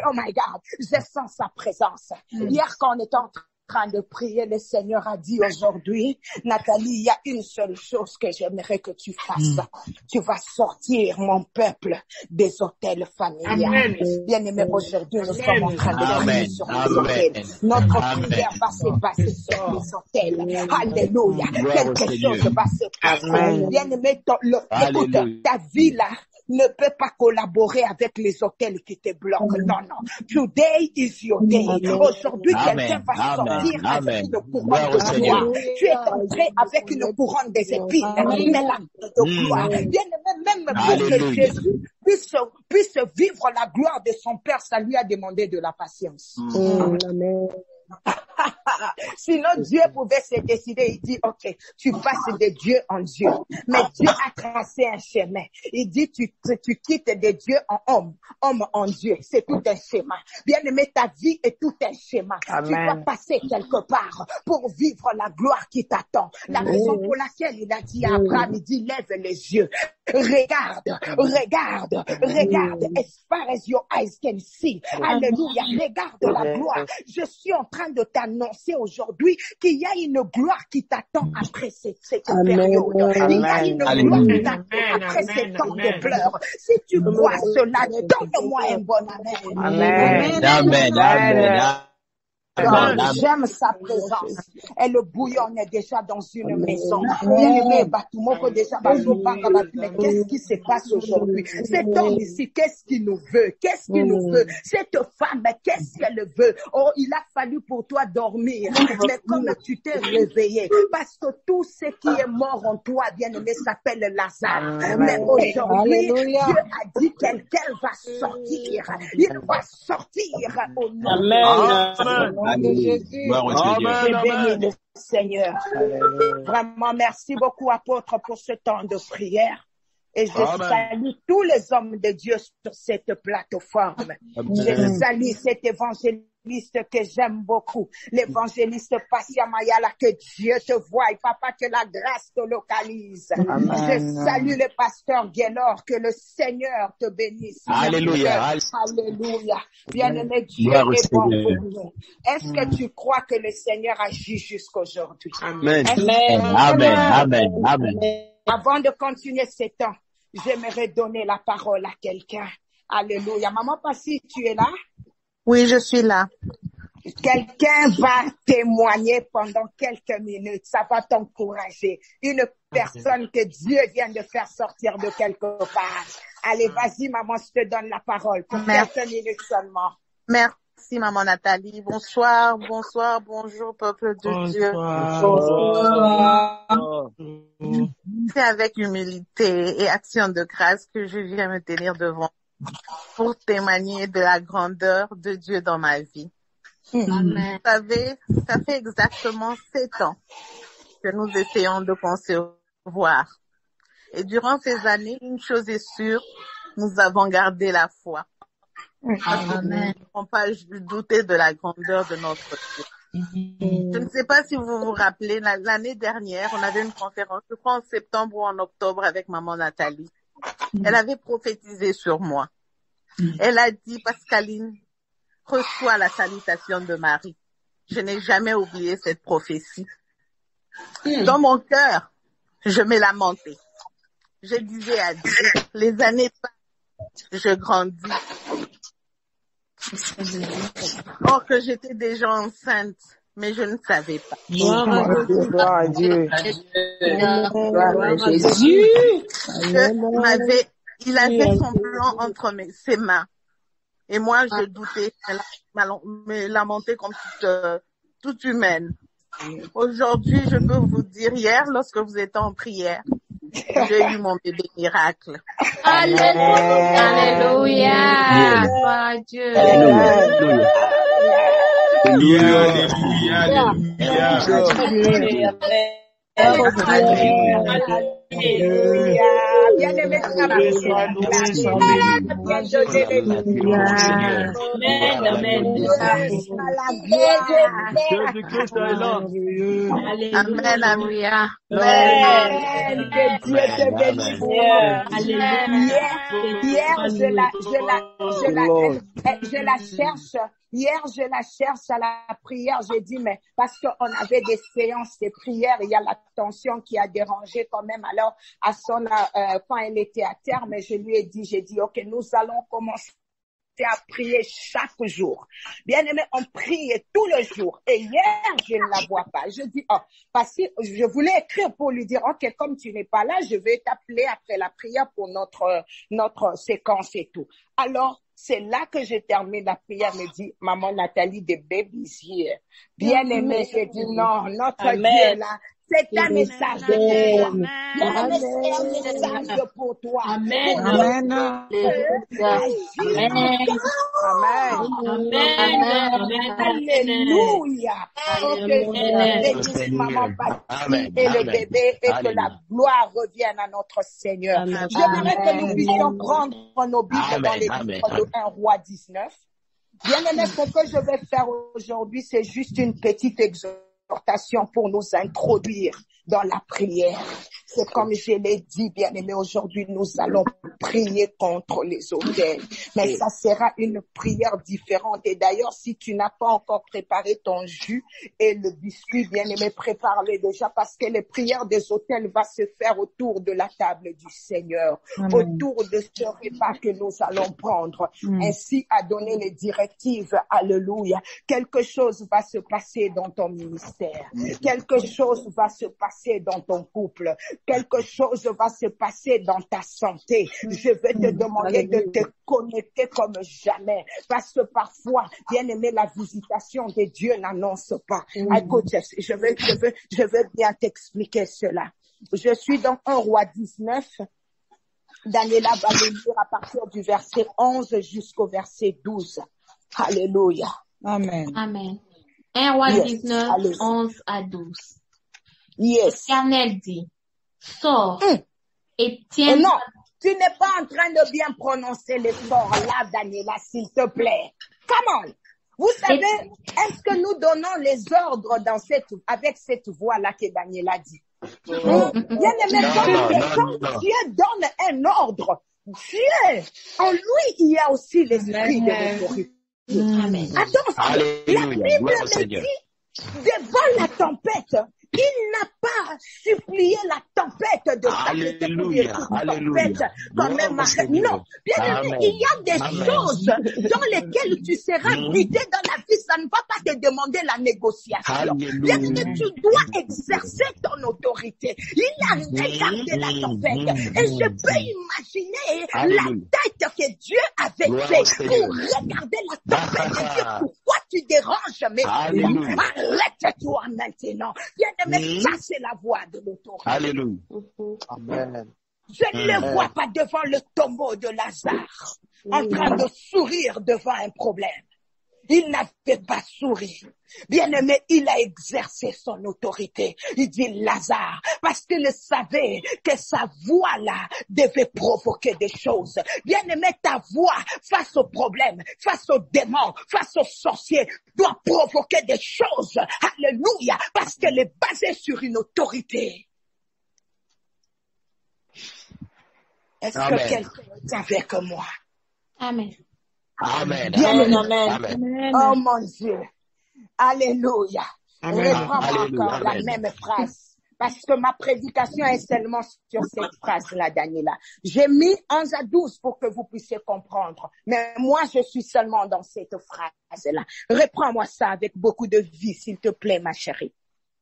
Oh my God, je sens sa présence. Hier, quand on était en train de prier, le Seigneur a dit aujourd'hui, Nathalie, il y a une seule chose que j'aimerais que tu fasses. Tu vas sortir mon peuple des hôtels familiaux. Bien-aimé, aujourd'hui, nous sommes en train de prier sur les hôtels. Notre prière va se passer sur les hôtels. Alléluia. Quelque chose va se passer. Bien-aimé, écoute, ta vie là ne peut pas collaborer avec les hôtels qui te bloquent. Non, non. Today is your day. Aujourd'hui, quelqu'un va sortir avec une couronne de gloire. Tu es entré avec une couronne des épines, mais la de gloire. Bien même pour que Jésus puisse vivre la gloire de son Père, ça lui a demandé de la patience. Amen. Sinon, Dieu pouvait se décider, il dit, ok, tu passes de Dieu en Dieu. Mais Dieu a tracé un chemin. Il dit, tu quittes de Dieu en homme en Dieu. C'est tout un schéma. Bien-aimé, ta vie est tout un schéma. Amen. Tu dois passer quelque part pour vivre la gloire qui t'attend. La raison pour laquelle il a dit à Abraham, il dit, lève les yeux. Regarde. As far as your eyes can see. Alléluia. Regarde la gloire. Je suis en train de t'annoncer aujourd'hui qu'il y a une gloire qui t'attend après cette période. Il y a une gloire qui t'attend après ces temps de pleurs. Si tu crois cela, donne-moi un bon amen. Amen. J'aime sa présence. Elle bouillonne déjà dans une maison. Bien-aimé, mais qu'est-ce qui se passe aujourd'hui? Cet homme ici, qu'est-ce qu'il nous veut? Cette femme, qu'est-ce qu'elle veut? Oh, il a fallu pour toi dormir. Mais comme tu t'es réveillé, parce que tout ce qui est mort en toi, bien-aimé, s'appelle Lazare. Mais aujourd'hui, Dieu a dit qu'elle va sortir. Il va sortir au nom de Jésus. Je bénis le Seigneur. Vraiment, merci beaucoup, apôtre, pour ce temps de prière. Et je salue tous les hommes de Dieu sur cette plateforme. Je salue cet évangéliste que j'aime beaucoup, l'évangéliste Passia Mayala, que Dieu te voie, papa, que la grâce te localise. Je salue le pasteur Gaylor, que le Seigneur te bénisse. Alléluia. Alléluia. Bien-aimé, Dieu est bon pour nous. Est-ce que tu crois que le Seigneur agit jusqu'aujourd'hui? Amen. Avant de continuer ce temps, j'aimerais donner la parole à quelqu'un. Alléluia. Maman Passi, tu es là? Oui, je suis là. Quelqu'un va témoigner pendant quelques minutes. Ça va t'encourager. Une personne que Dieu vient de faire sortir de quelque part. Allez, vas-y, maman, je te donne la parole pour quelques minutes seulement. Merci, maman Nathalie. Bonsoir, bonjour, peuple de Dieu. Bonsoir. C'est avec humilité et action de grâce que je viens me tenir devant pour témoigner de la grandeur de Dieu dans ma vie. Amen. Vous savez, ça fait exactement 7 ans que nous essayons de concevoir. Et durant ces années, une chose est sûre, nous avons gardé la foi. Amen. Nous n'avons pas douté de la grandeur de notre Dieu. Je ne sais pas si vous vous rappelez, l'année dernière, on avait une conférence, je crois en septembre ou en octobre avec maman Nathalie. Elle avait prophétisé sur moi. Elle a dit, Pascaline, reçois la salutation de Marie. Je n'ai jamais oublié cette prophétie. Dans mon cœur, je me lamentais. Je disais à Dieu, les années passent, je grandis. Or que j'étais déjà enceinte, mais je ne savais pas. Gloire à Dieu. Jésus. Il avait son plan entre ses mains. Et moi, je doutais, me lamentais comme toute humaine. Aujourd'hui, je peux vous dire, hier, lorsque vous étiez en prière, j'ai eu mon bébé miracle. Alléluia. Alléluia. Gloire à Dieu. Bien-aimé, dans la prière, Jésus-Christ est là. Alléluia. Que Dieu te bénisse. Hier, je la cherche. Hier, je la cherche à la prière. J'ai dit, mais parce qu'on avait des séances de prière, il y a la tension qui a dérangé quand même. Alors, quand elle était à terre, mais j'ai dit, OK, nous allons commencer à prier chaque jour. Bien aimé, on prie tout le jour. Et hier, je ne la vois pas. Je dis, parce que je voulais écrire pour lui dire, OK, comme tu n'es pas là, je vais t'appeler après la prière pour notre séquence et tout. Alors, c'est là que je termine la prière, me dit, Maman Nathalie, the baby's here. Bien aimé, j'ai dit, non, notre Dieu là, c'est un message pour toi. Bien-aimé, c'est un message pour toi. Amen. Amen. Alléluia. Que maman Baptiste et le bébé et que la gloire revienne à notre Seigneur. J'aimerais que nous puissions prendre nos Bibles dans les livres de 1 Roi 19. Bien-aimé, ce que je vais faire aujourd'hui, c'est juste une petite exhortation pour nous introduire dans la prière. C'est comme je l'ai dit, bien-aimé, aujourd'hui, nous allons prier contre les autels. Mais ça sera une prière différente. Et d'ailleurs, si tu n'as pas encore préparé ton jus et le biscuit, bien-aimé, prépare-les déjà parce que les prières des autels vont se faire autour de la table du Seigneur, autour de ce repas que nous allons prendre. Ainsi, à donner les directives. Alléluia. Quelque chose va se passer dans ton ministère. Quelque chose va se passer dans ton couple. Quelque chose va se passer dans ta santé. Je vais te demander de te connecter comme jamais. Parce que parfois, bien aimé, la visitation de Dieu n'annonce pas. Écoute, je veux bien t'expliquer cela. Je suis dans 1 Roi 19. Daniela va le lire à partir du verset 11 jusqu'au verset 12. Alléluia. Amen. 1 Roi 19, 11 à 12. Yes. L'Éternel dit, sors et tiens. Non, tu n'es pas en train de bien prononcer l'effort là, Daniela, s'il te plaît. Come on. Vous savez, est-ce que nous donnons les ordres avec cette voix-là que Daniela dit? Bien aimé, quand Dieu donne un ordre, Dieu, en lui, il y a aussi l'esprit de l'autorité. Attends, la Bible me dit, devant la tempête, il n'a pas supplié la tempête de s'arrêter pour dire tempête quand même. Non, bien aimé, il y a des choses dans lesquelles tu seras guidé dans la vie. Ça ne va pas te demander la négociation. Bien aimé, tu dois exercer ton autorité. Il a regardé la tempête et je peux imaginer la tête que Dieu avait fait pour regarder la tempête et dire pourquoi tu déranges mes filles. Arrête-toi maintenant. Bien aimé, ça c'est la voix de l'autorité. Alléluia. Amen. Je ne le vois pas devant le tombeau de Lazare, en train de sourire devant un problème. Il n'avait pas souri. Bien-aimé, il a exercé son autorité. Il dit Lazare, parce qu'il savait que sa voix-là devait provoquer des choses. Bien-aimé, ta voix face aux problèmes, face aux démons, face aux sorciers, doit provoquer des choses. Alléluia, parce qu'elle est basée sur une autorité. Est-ce que quelqu'un est avec moi? Amen. Amen. Amen. Oh mon Dieu. Alléluia. Reprends-moi encore la même phrase. Parce que ma prédication est seulement sur cette phrase-là, Daniela. J'ai mis 11 à 12 pour que vous puissiez comprendre. Mais moi, je suis seulement dans cette phrase-là. Reprends-moi ça avec beaucoup de vie, s'il te plaît, ma chérie.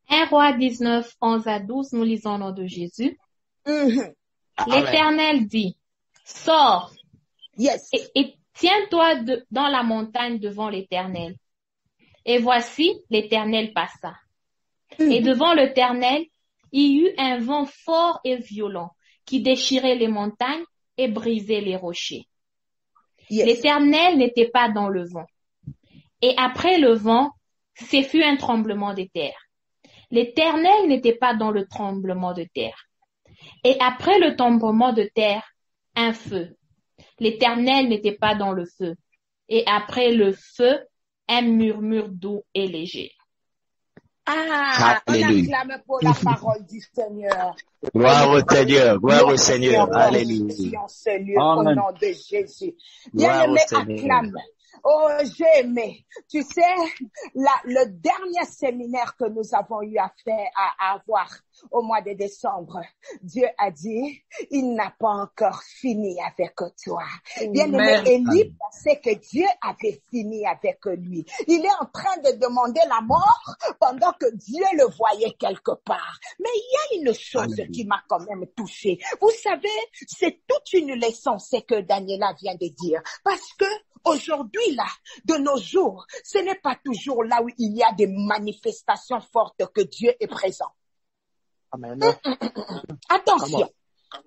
1 Roi 19, 11 à 12, nous lisons au nom de Jésus. L'Éternel dit, sors et tiens-toi dans la montagne devant l'Éternel. Et voici, l'Éternel passa. Et devant l'Éternel, il y eut un vent fort et violent qui déchirait les montagnes et brisait les rochers. L'Éternel n'était pas dans le vent. Et après le vent, ce fut un tremblement de terre. L'Éternel n'était pas dans le tremblement de terre. Et après le tremblement de terre, un feu. L'Éternel n'était pas dans le feu. Et après le feu, un murmure doux et léger. Ah, on acclame pour la parole du Seigneur. Gloire au Seigneur, gloire au Seigneur. Alléluia. Au nom de Jésus. Bien-aimé, acclame. Oh, j'ai aimé. Tu sais, le dernier séminaire que nous avons eu à avoir au mois de décembre, Dieu a dit, il n'a pas encore fini avec toi. Bien-aimé, Élie pensait que Dieu avait fini avec lui. Il est en train de demander la mort pendant que Dieu le voyait quelque part. Mais il y a une chose qui m'a quand même touchée. Vous savez, c'est toute une leçon, c'est que Daniela vient de dire. Parce que aujourd'hui, là, de nos jours, ce n'est pas toujours là où il y a des manifestations fortes que Dieu est présent. Amen. Attention.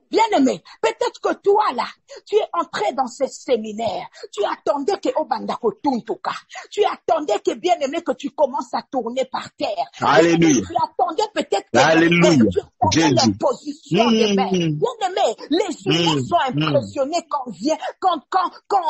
Bien-aimé, peut-être que toi, là, tu es entré dans ce séminaire. Tu attendais que Obandako Tuntuka. Tu attendais que, bien-aimé, que tu commences à tourner par terre. Alléluia. Tu attendais peut-être que Alléluia. tu tournais la position de main. Bien-aimé, les humains sont impressionnés quand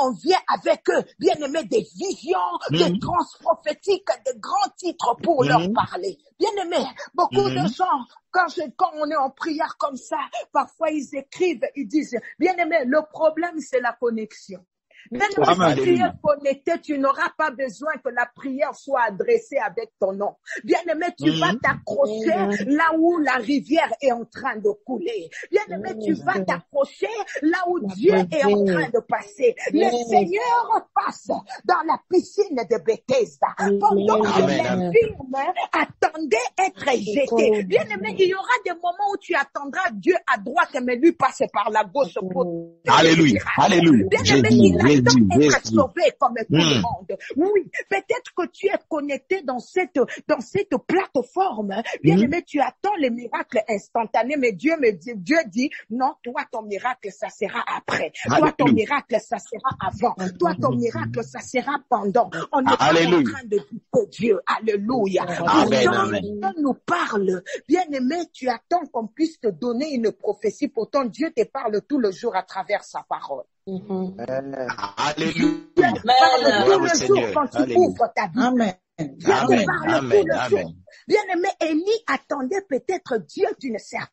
on vient avec eux, bien-aimé, des visions, des trans prophétiques, de grands titres pour leur parler. Bien-aimé, beaucoup de gens, quand on est en prière comme ça, parfois ils écrivent, ils disent, bien-aimé, le problème c'est la connexion. Même si tu es connecté, tu n'auras pas besoin que la prière soit adressée avec ton nom. Bien-aimé, tu vas t'accrocher là où la rivière est en train de couler. Bien-aimé, tu vas t'accrocher là où Dieu est en train de passer. Le Seigneur passe dans la piscine de Bethesda. Pendant que les films attendaient être jetés. Bien-aimé, il y aura des moments où tu attendras Dieu à droite, mais lui passe par la gauche pour... Alléluia. Alléluia. Bien-aimé, être sauvé comme tout le monde. Oui, peut-être que tu es connecté dans cette plateforme. Bien-aimé, tu attends les miracles instantanés, mais Dieu dit, non, toi, ton miracle, ça sera après. Toi, ton miracle, ça sera avant. Toi, ton miracle, ça sera pendant. On est pas en train de dire Dieu. Alléluia. Dieu nous parle. Bien-aimé, tu attends qu'on puisse te donner une prophétie. Pourtant, Dieu te parle tout le jour à travers sa parole. Alléluia. Tout le jour quand tu ouvres ta vie. Amen. Bien-aimé, Élie attendait peut-être Dieu d'une certaine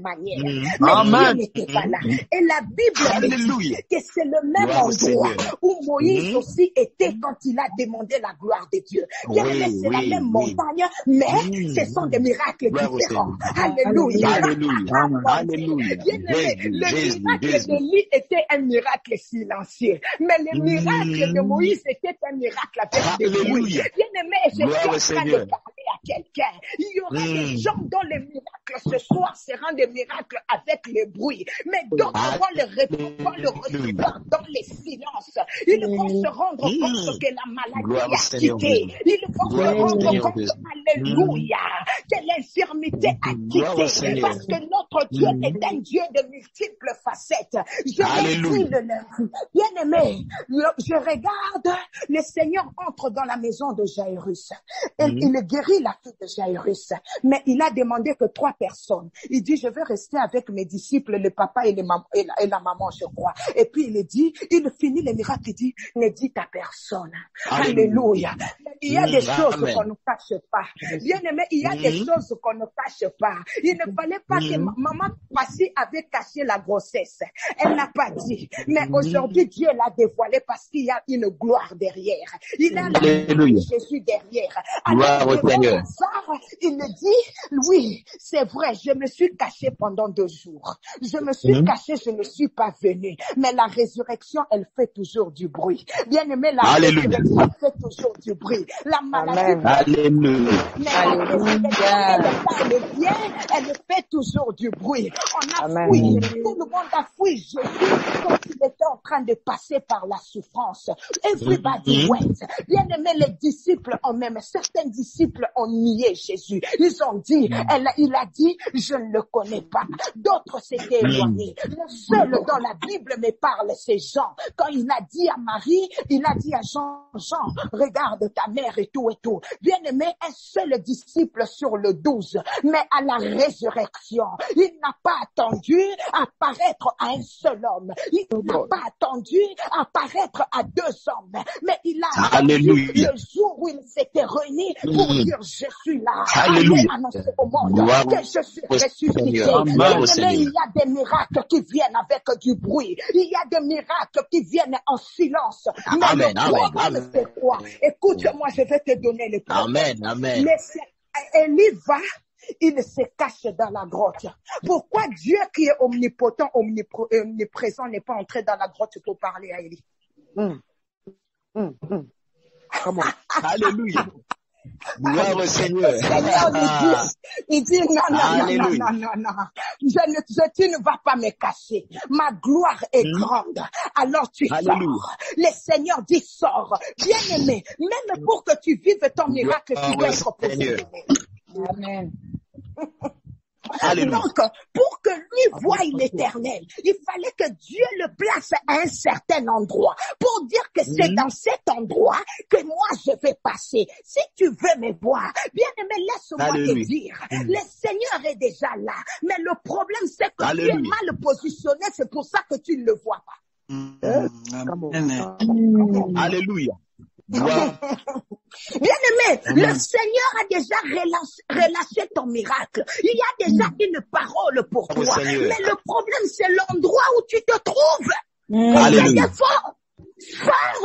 manière. Amen. Mais Dieu n'était pas là. Et la Bible dit que c'est le même endroit où Moïse aussi était quand il a demandé la gloire de Dieu. Bien-aimé, c'est la même montagne, mais ce sont des miracles différents. Alléluia. Alléluia. Bien-aimé, le miracle d'Élie était un miracle silencieux, mais le miracle de Moïse était un miracle avec des bruits. Bien-aimé, je suis en train de parler à quelqu'un. Il y aura des gens dont les miracles ce soir seront des miracles avec les bruits, mais d'autres vont le recevoir dans les silences. Ils vont se rendre compte que la maladie a quitté. Ils vont se rendre compte, alléluia, que l'infirmité a quitté, parce que notre Dieu est un Dieu de multiples facettes. Je l'ai dit le lundi. Bien-aimé, je regarde, le Seigneur entre dans la maison de Jairus. Il guérit la fille de Jairus, mais il a demandé que 3 personnes. Il dit, je vais rester avec mes disciples, le papa et la maman, je crois. Et puis il dit, il finit le miracle, il dit, ne dites à personne. Alléluia. Il y a des choses qu'on ne cache pas. Bien aimé, il y a des choses qu'on ne cache pas. Il ne fallait pas que maman Passy avait caché la grossesse. Elle n'a pas dit. Mais aujourd'hui, Dieu l'a dévoilé parce qu'il y a une gloire derrière. Il a Jésus derrière. Alors, il me dit, oui, c'est vrai, je me suis caché pendant 2 jours. Je me suis caché, je ne suis pas venu. Mais la résurrection, elle fait toujours du bruit. Bien aimé, la résurrection fait toujours du bruit. La maladie, elle vient, elle fait toujours du bruit. On a fui, tout le monde a fui Jésus quand il était en train de passer par la souffrance. Everybody went. Bien aimé, les disciples certains disciples ont nié Jésus. Ils ont dit, il a dit, je ne le connais pas. D'autres s'étaient éloignés. Le seul dans la Bible me parle, c'est Jean. Quand il a dit à Marie, il a dit à Jean, regarde ta mère. ordinaire et tout. Bien-aimé, un seul disciple sur le 12, mais à la résurrection, il n'a pas attendu à apparaître à un seul homme. Il n'a pas attendu à apparaître à 2 hommes, mais il a attendu le jour où il s'était réuni pour dire je suis là. Alléluia. Annoncer au monde que je suis ressuscité. Bien-aimé, il y a des miracles qui viennent avec du bruit. Il y a des miracles qui viennent en silence. Mais le problème, c'est quoi? Écoute-moi, je vais te donner le problème. Amen. Élie va, il se cache dans la grotte. Pourquoi Dieu qui est omnipotent, omniprésent n'est pas entré dans la grotte pour parler à Élie? Comment? Alléluia. Gloire au Seigneur. Le Seigneur il dit non. Tu ne vas pas me cacher. Ma gloire est grande. Alors tu sors. Le Seigneur dit sors. Bien-aimé, même pour que tu vives ton miracle, tu dois être positionné. Amen. Alléluia. Donc, pour que lui voie l'Éternel, il fallait que Dieu le place à un certain endroit pour dire que c'est dans cet endroit que moi je vais passer. Si tu veux me voir, bien-aimé, laisse-moi te dire, le Seigneur est déjà là. Mais le problème, c'est que tu es mal positionné, c'est pour ça que tu ne le vois pas. Alléluia. Bien-aimé, le Seigneur a déjà relâché ton miracle. Il y a déjà une parole pour toi. Mais le problème, c'est l'endroit où tu te trouves. Alléluia. Sors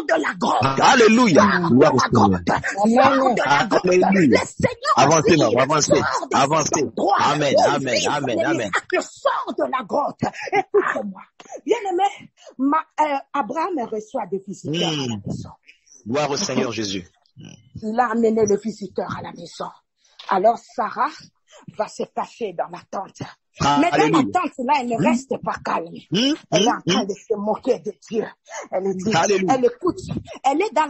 de la grotte. Alléluia. Sors de la grotte. Sors de la grotte. Le Seigneur avancez. Amen. Sors de la grotte. Écoute-moi. Bien-aimé, Abraham reçoit des visiteurs à la maison. Gloire au Seigneur Jésus. Il a amené le visiteur à la maison. Alors Sarah va se cacher dans la tente. Mais dans la tente, là, elle ne reste pas calme. Elle est en train de se moquer de Dieu. Elle dit, elle écoute. Elle est dans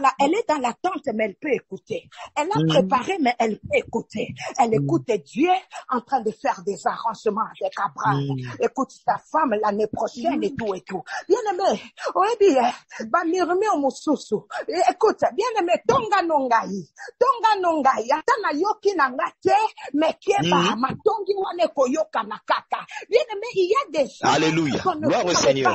la tente, mais elle peut écouter. Elle a préparé, mais elle peut écouter. Elle écoute Dieu en train de faire des arrangements avec Abraham. Écoute ta femme l'année prochaine et tout. Bien aimé, écoute, bien aimé, tonga nongai, atana yoki nangate, mais kieba, matongi wane koyoka nakaka. Bien aimé, il y a des gens. Alléluia. Gloire au Seigneur.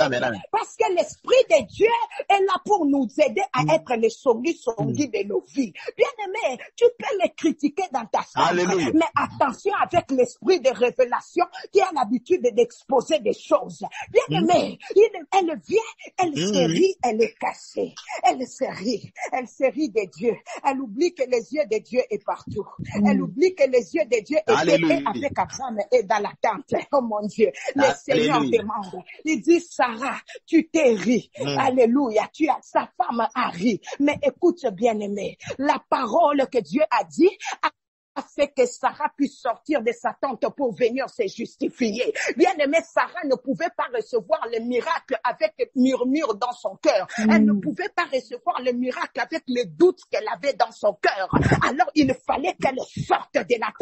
Amen. Parce que l'Esprit de Dieu est là pour nous aider à être les songi de nos vies. Bien aimé, tu peux les critiquer dans ta chambre, mais attention avec l'esprit de révélation qui a l'habitude d'exposer des choses. Bien aimé, elle vient, elle se rit, elle est cachée. Elle se rit de Dieu. Elle oublie que les yeux de Dieu est partout. Elle oublie que les yeux de Dieu étaient avec Abraham et dans la tente. Oh mon Dieu, le Seigneur demande. Il dit, Sarah, tu t'es ri. Alléluia, sa femme a ri. Mais écoute bien aimé, la parole que Dieu a dit a fait que Sarah puisse sortir de sa tente pour venir se justifier. Bien aimé, Sarah ne pouvait pas recevoir le miracle avec murmure dans son cœur. Elle ne pouvait pas recevoir le miracle avec le doute qu'elle avait dans son cœur. Alors il fallait qu'elle sorte de la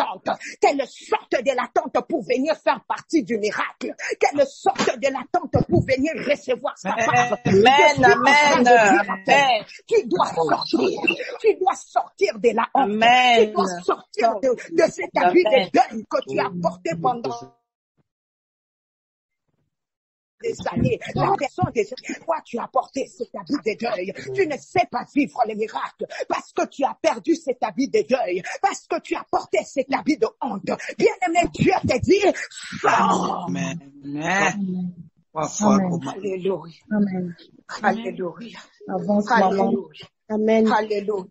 tente pour venir faire partie du miracle. Qu'elle sorte de la tente pour venir recevoir sa part. Amen. Tu dois sortir de la honte. Tu dois sortir de cet habit de deuil que tu as porté pendant des années. La personne pourquoi tu as porté cet habit de deuil. Tu ne sais pas vivre les miracles parce que tu as perdu cet habit de deuil, parce que tu as porté cet habit de honte. Bien aimé, Dieu te dit, sors. Amen. Alléluia. Amen. Alléluia. Avance, Alléluia. Amen. Alléluia.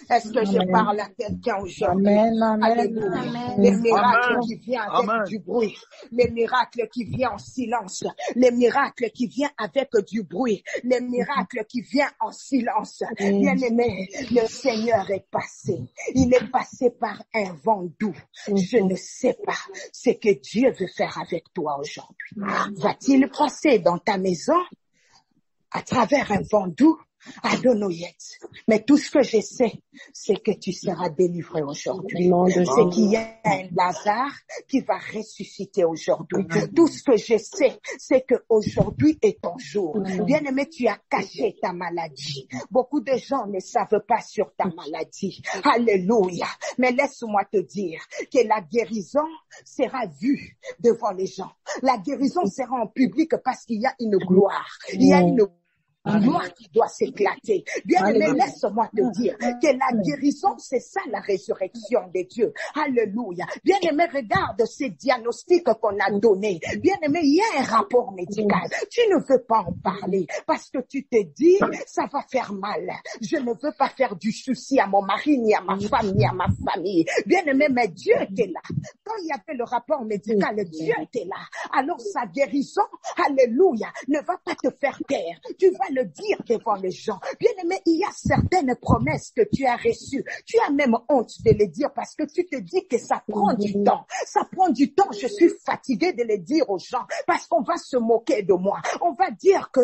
Est-ce que je parle à quelqu'un aujourd'hui? Amen. Alléluia. Les miracles qui viennent avec du bruit. Les miracles qui viennent en silence. Les miracles qui viennent avec du bruit. Les miracles qui viennent en silence. Bien aimé, le Seigneur est passé. Il est passé par un vent doux. Je ne sais pas ce que Dieu veut faire avec toi aujourd'hui. Va-t-il passer dans ta maison à travers un vent doux? I don't know yet. Mais tout ce que je sais, c'est que tu seras délivré aujourd'hui. C'est qu'il y a un Lazare qui va ressusciter aujourd'hui. Tout ce que je sais, c'est que aujourd'hui est ton jour. Bien-aimé, tu as caché ta maladie. Beaucoup de gens ne savent pas sur ta maladie. Alléluia. Mais laisse-moi te dire que la guérison sera vue devant les gens. La guérison sera en public parce qu'il y a une gloire. Il y a une gloire qui doit s'éclater. Bien aimé, laisse-moi te dire que la guérison, c'est ça la résurrection de Dieu. Alléluia. Bien aimé, regarde ces diagnostics qu'on a donnés. Bien aimé, il y a un rapport médical. Tu ne veux pas en parler parce que tu te dis, ça va faire mal. Je ne veux pas faire du souci à mon mari, ni à ma femme, ni à ma famille. Bien aimé, mais Dieu était là. Quand il y avait le rapport médical, Dieu était là. Alors sa guérison, alléluia, ne va pas te faire taire. Tu vas le dire devant les gens. Bien aimé, il y a certaines promesses que tu as reçues. Tu as même honte de les dire parce que tu te dis que ça prend du temps. Ça prend du temps. Je suis fatiguée de les dire aux gens parce qu'on va se moquer de moi. On va dire que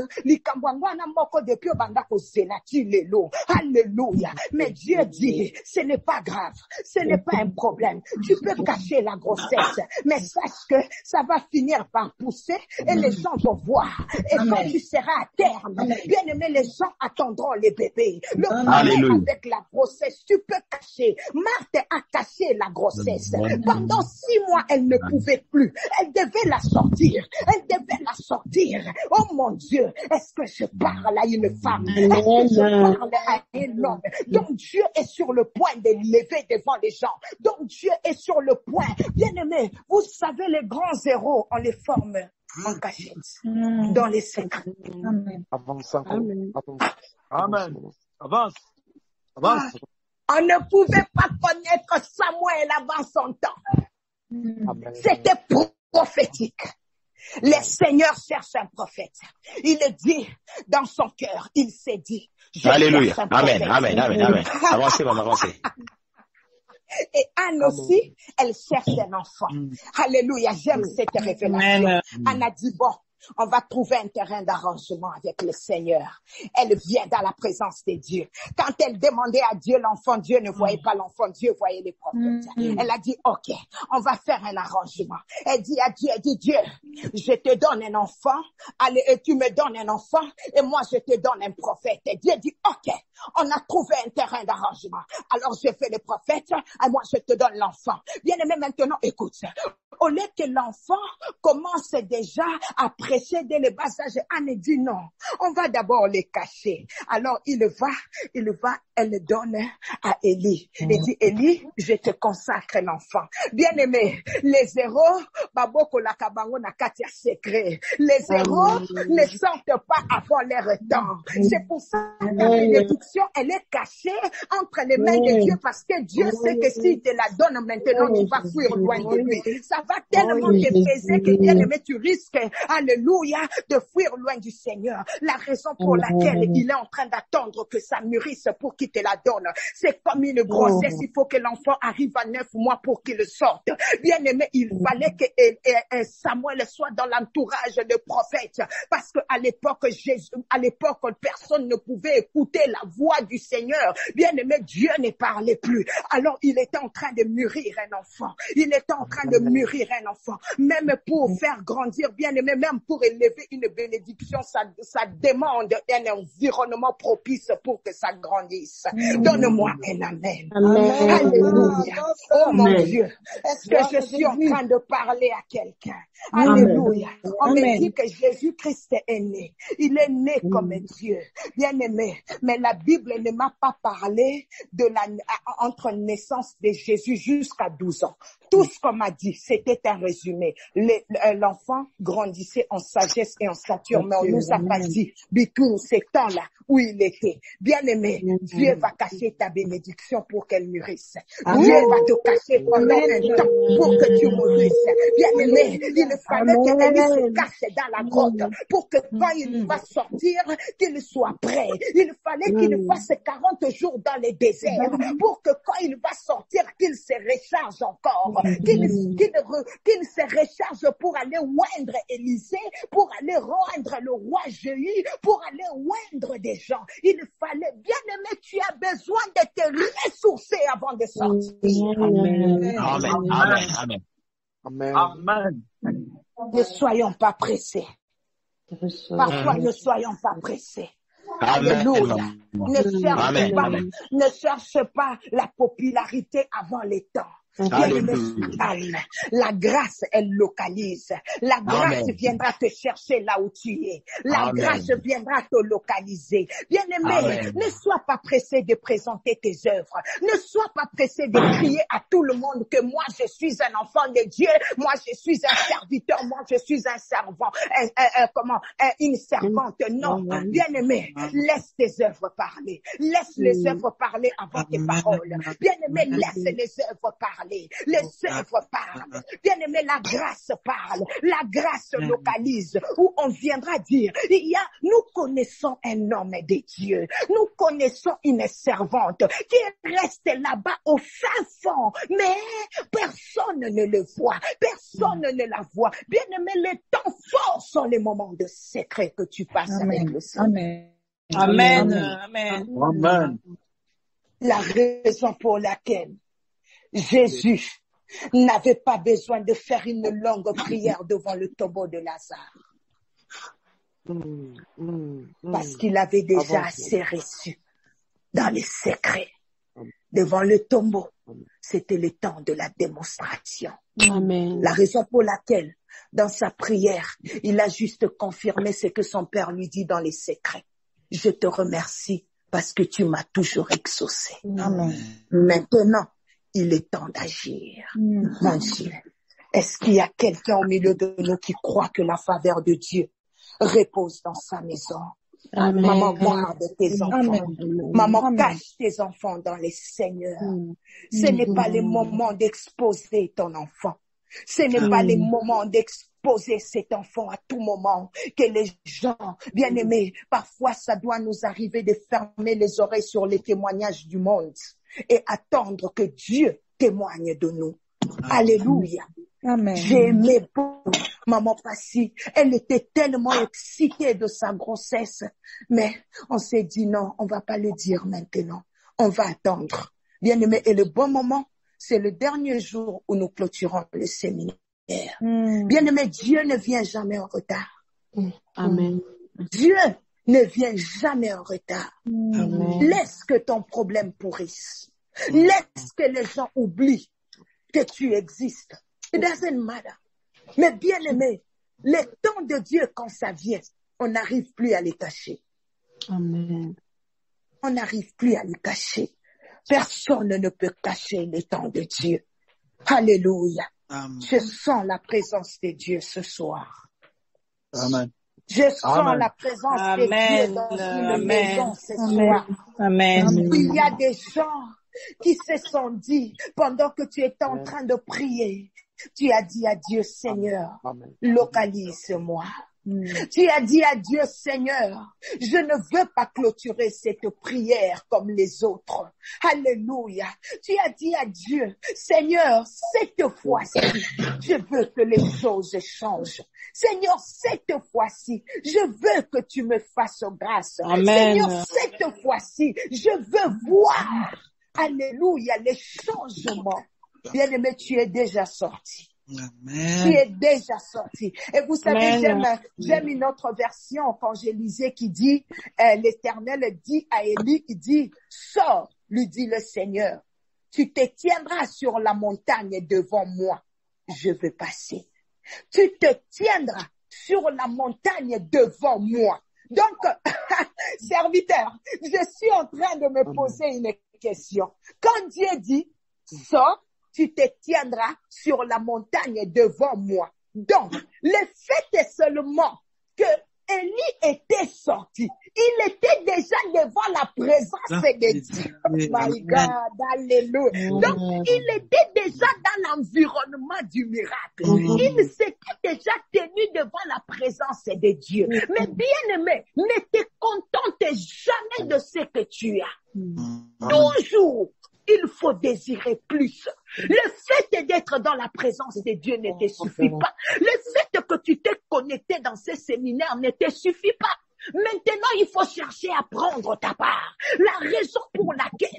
alléluia. Mais Dieu dit, ce n'est pas grave. Ce n'est pas un problème. Tu peux cacher la grossesse, mais sache que ça va finir par pousser et les gens vont voir. Et quand tu seras à terme, bien aimé, les gens attendront les bébés. Le problème avec la grossesse, tu peux cacher. Marthe a caché la grossesse. Pendant 6 mois, elle ne pouvait plus. Elle devait la sortir. Elle devait la sortir. Oh mon Dieu, est-ce que je parle à une femme? Est-ce que je parle à un homme? Donc Dieu est sur le point de lever devant les gens. Donc Dieu est sur le point. Bien aimé, vous savez, les grands héros, on les forme en cachette, dans les secrets. Avance. Amen. Avance. On ne pouvait pas connaître Samuel avant son temps. C'était prophétique. Le Seigneur cherche un prophète. Il le dit dans son cœur. Il s'est dit. Alléluia. Amen. Avancez, maman, avancez. Et Anne aussi, elle cherche un enfant. Alléluia, j'aime cette révélation. Anne a dit, bon, on va trouver un terrain d'arrangement avec le Seigneur. Elle vient dans la présence de Dieu. Quand elle demandait à Dieu l'enfant, Dieu ne voyait pas l'enfant, Dieu voyait les prophètes. Elle a dit, ok, on va faire un arrangement. Elle dit à Dieu, Dieu, je te donne un enfant, allez, tu me donnes un enfant, et moi je te donne un prophète. Et Dieu dit, ok, on a trouvé un terrain d'arrangement. Alors je fais le prophète, et moi je te donne l'enfant. Bien aimé, maintenant, écoute, au lieu que l'enfant commence déjà à prêcher dès le bas âge, Anne dit non, on va d'abord les cacher. Alors il va, elle le donne à Élie. Il dit, Élie, je te consacre l'enfant. Bien aimé, les héros, baboko la kabango na katia secret. Les héros ne sortent pas avant leur temps. C'est pour ça que la bénédiction, elle est cachée entre les mains de Dieu parce que Dieu sait que s'il te la donne maintenant, tu vas fuir loin de lui. Ça va tellement te peser que bien aimé, tu risques, alléluia, de fuir loin du Seigneur. La raison pour laquelle il est en train d'attendre que ça mûrisse pour qu'il te la donne. C'est comme une grossesse, il faut que l'enfant arrive à 9 mois pour qu'il sorte. Bien aimé, il fallait que Samuel soit dans l'entourage de prophètes parce qu'à l'époque, personne ne pouvait écouter la voix du Seigneur. Bien aimé, Dieu ne parlait plus. Alors, il était en train de mûrir un enfant. Il était en train de mûrir un enfant. Même pour faire grandir, bien aimé, même pour élever une bénédiction, ça demande un environnement propice pour que ça grandisse. Donne-moi un amen. Alléluia. Oh mon Dieu. Est-ce que je suis en train de parler à quelqu'un? Alléluia. On me dit que Jésus-Christ est né. Il est né comme Dieu. Bien aimé. Mais la Bible ne m'a pas parlé de entre naissance de Jésus jusqu'à 12 ans. Tout ce qu'on m'a dit, c'était un résumé. L'enfant grandissait en sagesse et en stature, mais on nous a pas dit, tout ces temps-là où il était. Bien aimé, Dieu va cacher ta bénédiction pour qu'elle mûrisse. Dieu va te cacher pendant un temps pour que tu mûrisses. Bien aimé, il fallait qu'Élie se cache dans la grotte pour que quand il va sortir, qu'il soit prêt. Il fallait qu'il fasse 40 jours dans les déserts pour que quand il va sortir, qu'il se recharge encore. Qu'il se recharge pour aller oindre Élisée pour aller rendre le roi Jéhu, pour aller oindre des gens. Il fallait, bien-aimé, tu as besoin de te ressourcer avant de sortir. Amen. Amen. Amen. Amen. Amen. Ne soyons pas pressés. Parfois, ne soyons pas pressés. Alléluia. Ne cherche pas la popularité avant les temps. Bien-aimé, calme. La grâce, elle localise. La grâce viendra te chercher là où tu es. La grâce viendra te localiser. Bien-aimé, ne sois pas pressé de présenter tes œuvres. Ne sois pas pressé de crier à tout le monde que moi, je suis un enfant de Dieu. Moi, je suis un serviteur. Moi, je suis un servant. Une servante. Non. Bien-aimé, laisse tes œuvres parler. Laisse les œuvres parler avant tes paroles. Bien-aimé, laisse les œuvres parler. Les œuvres parlent. Bien-aimé, la grâce parle. La grâce localise. Où on viendra dire, nous connaissons un homme de Dieu. Nous connaissons une servante qui reste là-bas au fin fond. Mais personne ne le voit. Personne ne la voit. Bien-aimé, les temps forts sont les moments de secret que tu passes avec le Seigneur. Amen. Amen. Amen. La raison pour laquelle Jésus n'avait pas besoin de faire une longue prière devant le tombeau de Lazare. Parce qu'il avait déjà assez reçu dans les secrets. Devant le tombeau, c'était le temps de la démonstration. Amen. La raison pour laquelle, dans sa prière, il a juste confirmé ce que son père lui dit dans les secrets. Je te remercie parce que tu m'as toujours exaucé. Amen. Maintenant, il est temps d'agir. Mon Dieu, est-ce qu'il y a quelqu'un au milieu de nous qui croit que la faveur de Dieu repose dans sa maison? Amen. Maman, garde tes enfants. Amen. Maman, Amen. cache tes enfants dans les Seigneurs. Ce n'est pas le moment d'exposer ton enfant. Ce n'est pas le moment d'exposer cet enfant à tout moment. Que les gens, bien-aimés, parfois ça doit nous arriver de fermer les oreilles sur les témoignages du monde et attendre que Dieu témoigne de nous. Alléluia. Amen. J'ai aimé beaucoup maman Passy. Elle était tellement excitée de sa grossesse. Mais on s'est dit non, on va pas le dire maintenant. On va attendre. Bien-aimé, et le bon moment, c'est le dernier jour où nous clôturons le séminaire. Bien-aimé, Dieu ne vient jamais en retard. Amen. Dieu ne vient jamais en retard. Amen. Laisse que ton problème pourrisse. Laisse que les gens oublient que tu existes. It doesn't matter. Mais bien aimé, le temps de Dieu, quand ça vient, on n'arrive plus à les cacher. Amen. On n'arrive plus à les cacher. Personne ne peut cacher le temps de Dieu. Alléluia. Amen. Je sens la présence de Dieu ce soir. Amen. Je sens Amen. la présence de Dieu dans une maison ce soir. Amen. Il y a des gens qui se sont dit, pendant que tu étais en train de prier, tu as dit à Dieu, Seigneur, localise-moi. Tu as dit à Dieu, Seigneur, je ne veux pas clôturer cette prière comme les autres. Alléluia. Tu as dit à Dieu, Seigneur, cette fois-ci, je veux que les choses changent. Seigneur, cette fois-ci, je veux que tu me fasses grâce. Amen. Seigneur, cette fois-ci, je veux voir, alléluia, les changements. Bien-aimé, tu es déjà sorti. Amen. Tu es déjà sorti. Et vous savez, j'aime une autre version quand je lisais qui dit, l'Éternel dit à Élie, il dit, sors, lui dit le Seigneur. Tu te tiendras sur la montagne devant moi. Je veux passer. Tu te tiendras sur la montagne devant moi. Donc, serviteur, je suis en train de me poser une question. Quand Dieu dit, sors, tu te tiendras sur la montagne devant moi. Donc, le fait est seulement que Élie était sorti. Il était déjà devant la présence de Dieu. My God, alléluia. Donc, il était déjà dans l'environnement du miracle. Il s'était déjà tenu devant la présence de Dieu. Mais bien aimé, ne te contente jamais de ce que tu as. Toujours, il faut désirer plus. Le fait d'être dans la présence de Dieu ne te suffit pas. Le fait que tu t'es connecté dans ces séminaires ne te suffit pas. Maintenant, il faut chercher à prendre ta part. La raison pour laquelle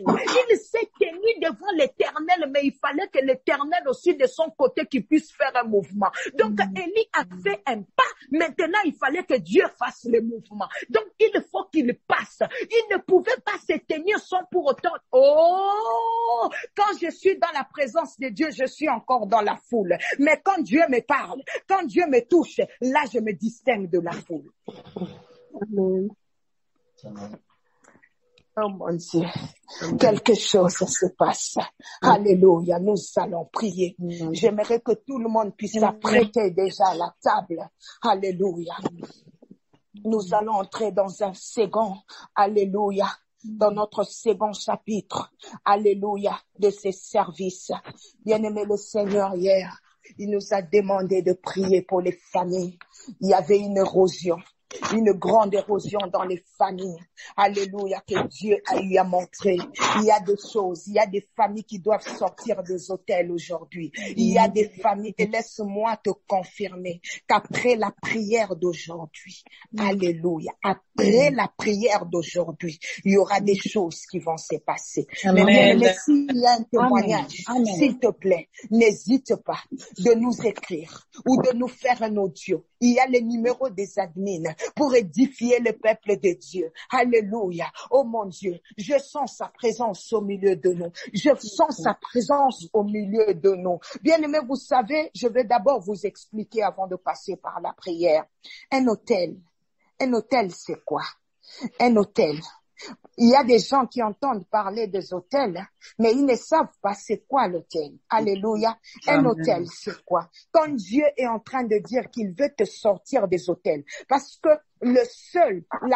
il s'est tenu devant l'Éternel, mais il fallait que l'Éternel aussi de son côté qui puisse faire un mouvement. Donc, Élie a fait un pas. Maintenant, il fallait que Dieu fasse le mouvement. Donc, il faut qu'il passe. Il ne pouvait pas se tenir sans pour autant. Oh, quand je suis dans la présence de Dieu, je suis encore dans la foule. Mais quand Dieu me parle, quand Dieu me touche, là, je me distingue de la foule. Amen. Oh mon Dieu, quelque chose se passe. Alléluia, nous allons prier. J'aimerais que tout le monde puisse s'apprêter déjà à la table. Alléluia. Nous allons entrer dans un second, alléluia, dans notre second chapitre, alléluia, de ces services. Bien-aimé le Seigneur, hier, il nous a demandé de prier pour les familles. Il y avait une érosion. Une grande érosion dans les familles. Alléluia, que Dieu a eu à montrer. Il y a des choses, il y a des familles qui doivent sortir des hôtels aujourd'hui. Il y a des familles, et laisse-moi te confirmer qu'après la prière d'aujourd'hui, alléluia, après la prière d'aujourd'hui, il y aura des choses qui vont se passer. Mais s'il y a un témoignage, s'il te plaît, n'hésite pas de nous écrire ou de nous faire un audio. Il y a le numéro des admins pour édifier le peuple de Dieu. Alléluia. Oh mon Dieu, je sens sa présence au milieu de nous. Je sens sa présence au milieu de nous. Bien-aimés, vous savez, je vais d'abord vous expliquer avant de passer par la prière. Un hôtel, c'est quoi? Un hôtel. Il y a des gens qui entendent parler des hôtels, mais ils ne savent pas c'est quoi l'hôtel. Alléluia. Un hôtel, c'est quoi? Quand Dieu est en train de dire qu'il veut te sortir des hôtels, parce que la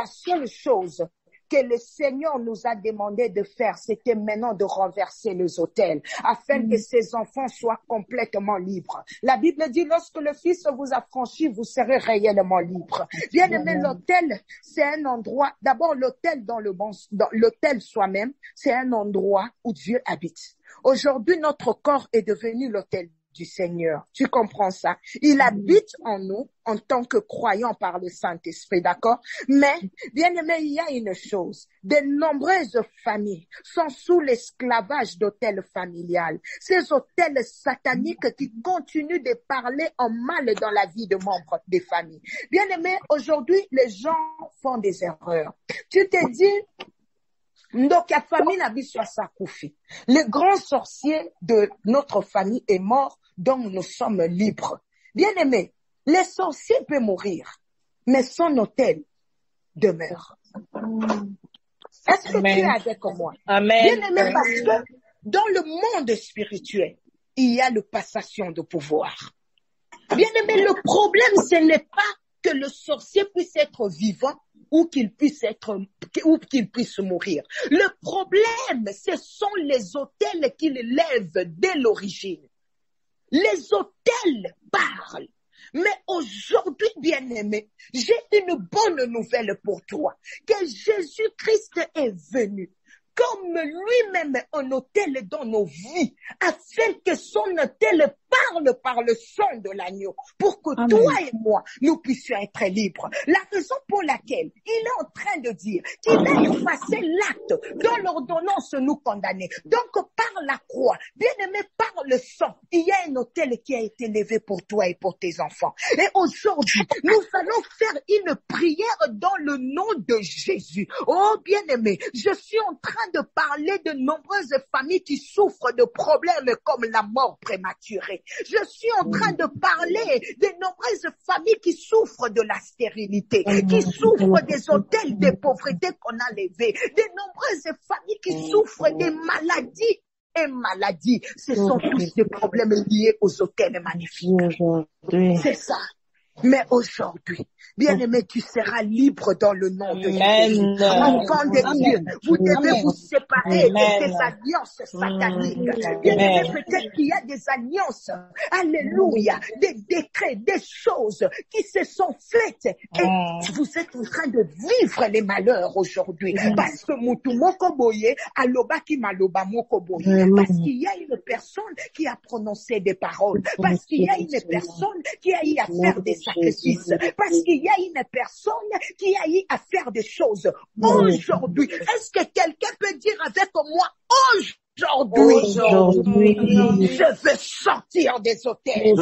seule chose que le Seigneur nous a demandé de faire, c'était maintenant de renverser les autels, afin que ses enfants soient complètement libres. La Bible dit, lorsque le Fils vous a franchi, vous serez réellement libres. Bien aimé, l'autel, c'est un endroit, d'abord l'autel l'autel soi-même, c'est un endroit où Dieu habite. Aujourd'hui, notre corps est devenu l'autel du Seigneur. Tu comprends ça? Il habite en nous en tant que croyants par le Saint-Esprit, d'accord? Mais, bien aimé, il y a une chose. De nombreuses familles sont sous l'esclavage d'hôtels familiales. Ces hôtels sataniques qui continuent de parler en mal dans la vie de membres des familles. Bien aimé, aujourd'hui, les gens font des erreurs. Tu te dis, donc, la famille n'a vu sur sa koufi. Le grand sorcier de notre famille est mort, donc nous sommes libres. Bien aimé, les sorciers peuvent mourir, mais son hôtel demeure. Est-ce que tu es avec moi? Amen. Bien aimé, parce que dans le monde spirituel, il y a le passation de pouvoir. Bien aimé, le problème, ce n'est pas que le sorcier puisse être vivant, ou qu'il puisse mourir. Le problème, ce sont les autels qu'il lève dès l'origine. Les autels parlent. Mais aujourd'hui, bien-aimé, j'ai une bonne nouvelle pour toi. Que Jésus-Christ est venu comme lui-même un autel dans nos vies, afin que son autel parle par le sang de l'agneau, pour que toi et moi, nous puissions être libres. La raison pour laquelle il est en train de dire qu'il a effacé l'acte dont l'ordonnance nous condamnait. Donc, par la croix, bien-aimé, par le sang, il y a un autel qui a été levé pour toi et pour tes enfants. Et aujourd'hui, nous allons faire une prière dans le nom de Jésus. Oh, bien-aimé, je suis en train de parler de nombreuses familles qui souffrent de problèmes comme la mort prématurée. Je suis en train de parler de nombreuses familles qui souffrent de la stérilité, qui souffrent des hôtels de pauvreté qu'on a levés, de nombreuses familles qui souffrent des maladies et maladies. Ce sont tous des problèmes liés aux hôtels magnifiques. C'est ça. Mais aujourd'hui, bien-aimé, tu seras libre dans le nom de Jésus. Enfant de Dieu, vous devez vous séparer de ces alliances sataniques. Bien-aimé, peut-être qu'il y a des alliances, alléluia, des décrets, des choses qui se sont faites. Et vous êtes en train de vivre les malheurs aujourd'hui. Parce que Moutoumoko Boye, Aloba ki Maloba Moko Boye. Parce qu'il y a une personne qui a prononcé des paroles. Parce qu'il y a une personne qui a eu à faire des sacrifice. Parce qu'il y a une personne qui a eu à faire des choses aujourd'hui. Est-ce que quelqu'un peut dire avec moi aujourd'hui, je veux sortir des hôtels. Tu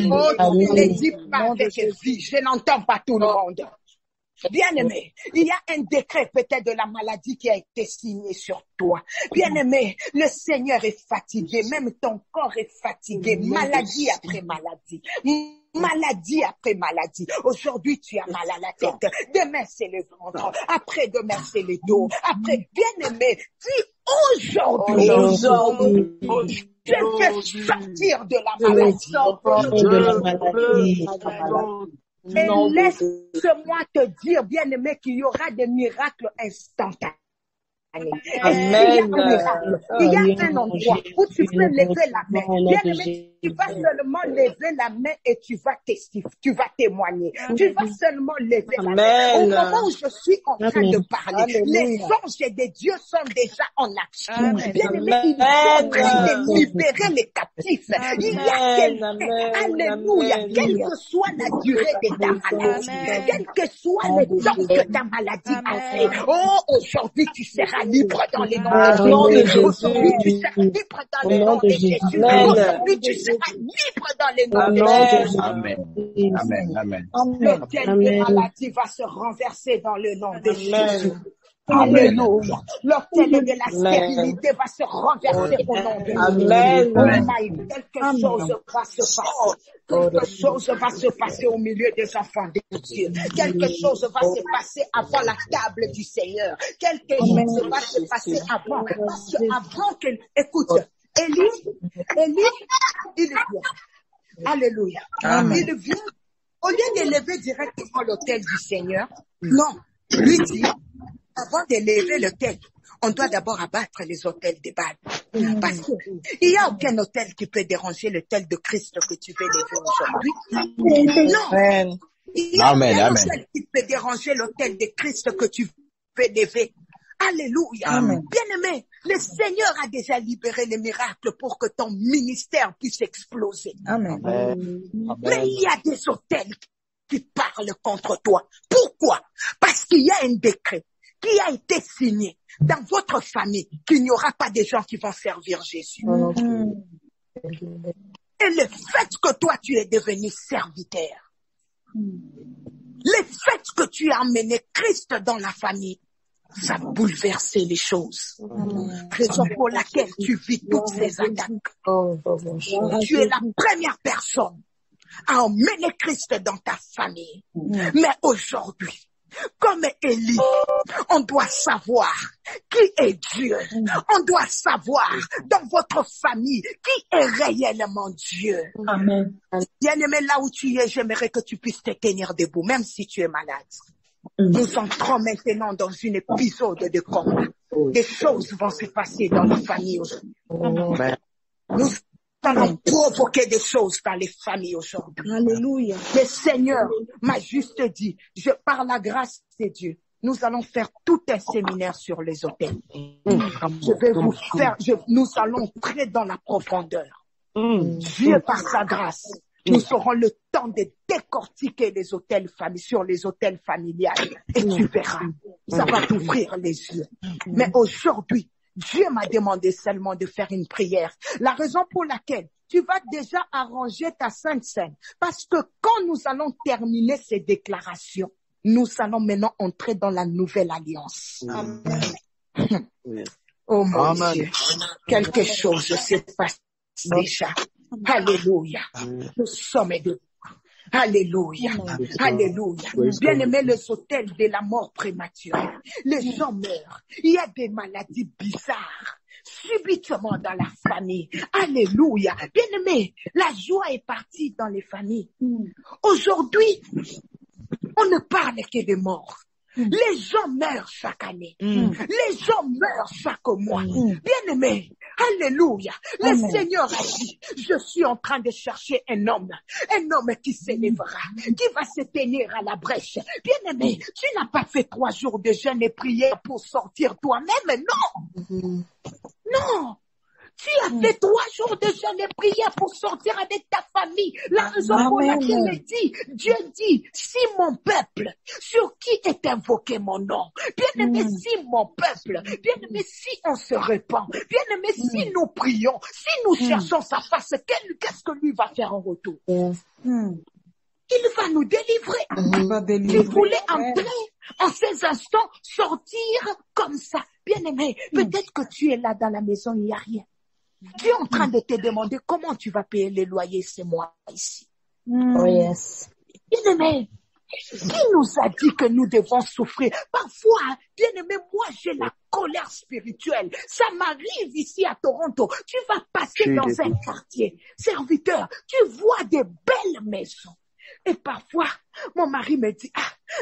ne dis pas avec vie, je n'entends pas tout le monde. Bien-aimé, il y a un décret peut-être de la maladie qui a été signé sur toi. Bien-aimé, le Seigneur est fatigué, même ton corps est fatigué, maladie après maladie. Maladie après maladie. Aujourd'hui, tu as mal à la tête. Demain, c'est le ventre. Après-demain, c'est le dos. Après, bien-aimé, dis aujourd'hui, je vais sortir de la maladie. Et laisse-moi te dire, bien-aimé, qu'il y aura des miracles instantanés. Amen. Il y a un endroit où tu peux lever la main. Bien-aimé, tu vas seulement lever la main et tu vas testifier, tu vas témoigner. Tu vas seulement lever la main. Au moment où je suis en train de parler, les anges de Dieu sont déjà en action. Bien-aimé, ils sont en train de libérer les captifs. Il y a quelqu'un, alléluia, quelle que soit la durée de ta maladie, quel que soit le temps que ta maladie a fait, aujourd'hui tu seras libre dans les noms de Jésus. Aujourd'hui, tu seras libre dans les noms de Jésus. Aujourd'hui, tu seras libre dans les noms de Jésus. Amen. L'autel de maladie va se renverser dans le nom de Jésus. Alléluia. L'autel de la stérilité va se renverser au nom de Jésus. Quelque chose va se passer. Quelque chose va se passer au milieu des enfants de Dieu. Quelque chose va se passer avant la table du Seigneur. Quelque chose va se passer avant. Parce que avant que, écoute, Élie, il vient. Alléluia. Il vient. Au lieu d'élever directement l'autel du Seigneur, non, lui dit, avant d'élever l'autel, on doit d'abord abattre les autels de Baal. Parce qu'il n'y a aucun autel qui peut déranger l'autel de Christ que tu veux lever aujourd'hui. Non. Il n'y a aucun autel qui peut déranger l'autel de Christ que tu veux lever. Alléluia. Bien-aimé, le Seigneur a déjà libéré les miracles pour que ton ministère puisse exploser. Mais il y a des autels qui parlent contre toi. Pourquoi? Parce qu'il y a un décret qui a été signé dans votre famille qu'il n'y aura pas de gens qui vont servir Jésus. Et le fait que toi, tu es devenu serviteur, le fait que tu as amené Christ dans la famille, ça a bouleversé les choses. Raison pour laquelle tu vis toutes ces attaques. Tu es la première personne à emmener Christ dans ta famille. Mais aujourd'hui, comme Élie, on doit savoir qui est Dieu. On doit savoir dans votre famille qui est réellement Dieu. Bien-aimé, là où tu es, j'aimerais que tu puisses te tenir debout, même si tu es malade. Nous entrons maintenant dans une épisode de combat. Des choses vont se passer dans la famille aujourd'hui. Nous allons provoquer des choses dans les familles aujourd'hui. Alléluia. Le Seigneur m'a juste dit, par la grâce de Dieu, nous allons faire tout un séminaire sur les autels. Nous allons entrer dans la profondeur. Dieu, par sa grâce, nous aurons le temps de décortiquer les autels sur les autels familiales. Et tu verras, ça va t'ouvrir les yeux. Mais aujourd'hui, Dieu m'a demandé seulement de faire une prière. La raison pour laquelle tu vas déjà arranger ta Sainte Seine. Parce que quand nous allons terminer ces déclarations, nous allons maintenant entrer dans la nouvelle alliance. Oh mon Dieu, quelque chose se passe déjà. Alléluia. Nous sommes debout. Alléluia. Alléluia. Bien-aimés, les autels de la mort prématurée. Les gens meurent. Il y a des maladies bizarres. Subitement dans la famille. Alléluia. Bien-aimés, la joie est partie dans les familles. Aujourd'hui, on ne parle que de mort. Les gens meurent chaque année. Les gens meurent chaque mois. Bien-aimés, alléluia. Le Seigneur a dit, je suis en train de chercher un homme qui s'élèvera, qui va se tenir à la brèche. Bien-aimé, tu n'as pas fait 3 jours de jeûne et prière pour sortir toi-même, non. Non. Tu as fait 3 jours de jeûne et prière pour sortir avec ta famille. La raison pour laquelle Dieu dit, si mon peuple, sur qui est invoqué mon nom, bien-aimé, si mon peuple, bien-aimé, si on se répand, bien-aimé, si nous prions, si nous cherchons sa face, qu'est-ce que lui va faire en retour? Il va nous délivrer. Tu voulais entrer en ces instants, sortir comme ça. Bien-aimé, peut-être que tu es là dans la maison, il n'y a rien. Tu es en train de te demander comment tu vas payer les loyers ces mois ici. Oh yes. Bien-aimé, qui nous a dit que nous devons souffrir? Parfois, bien-aimé, moi j'ai la colère spirituelle. Ça m'arrive ici à Toronto. Tu vas passer dans un quartier. Serviteur, tu vois des belles maisons. Et parfois, mon mari me dit,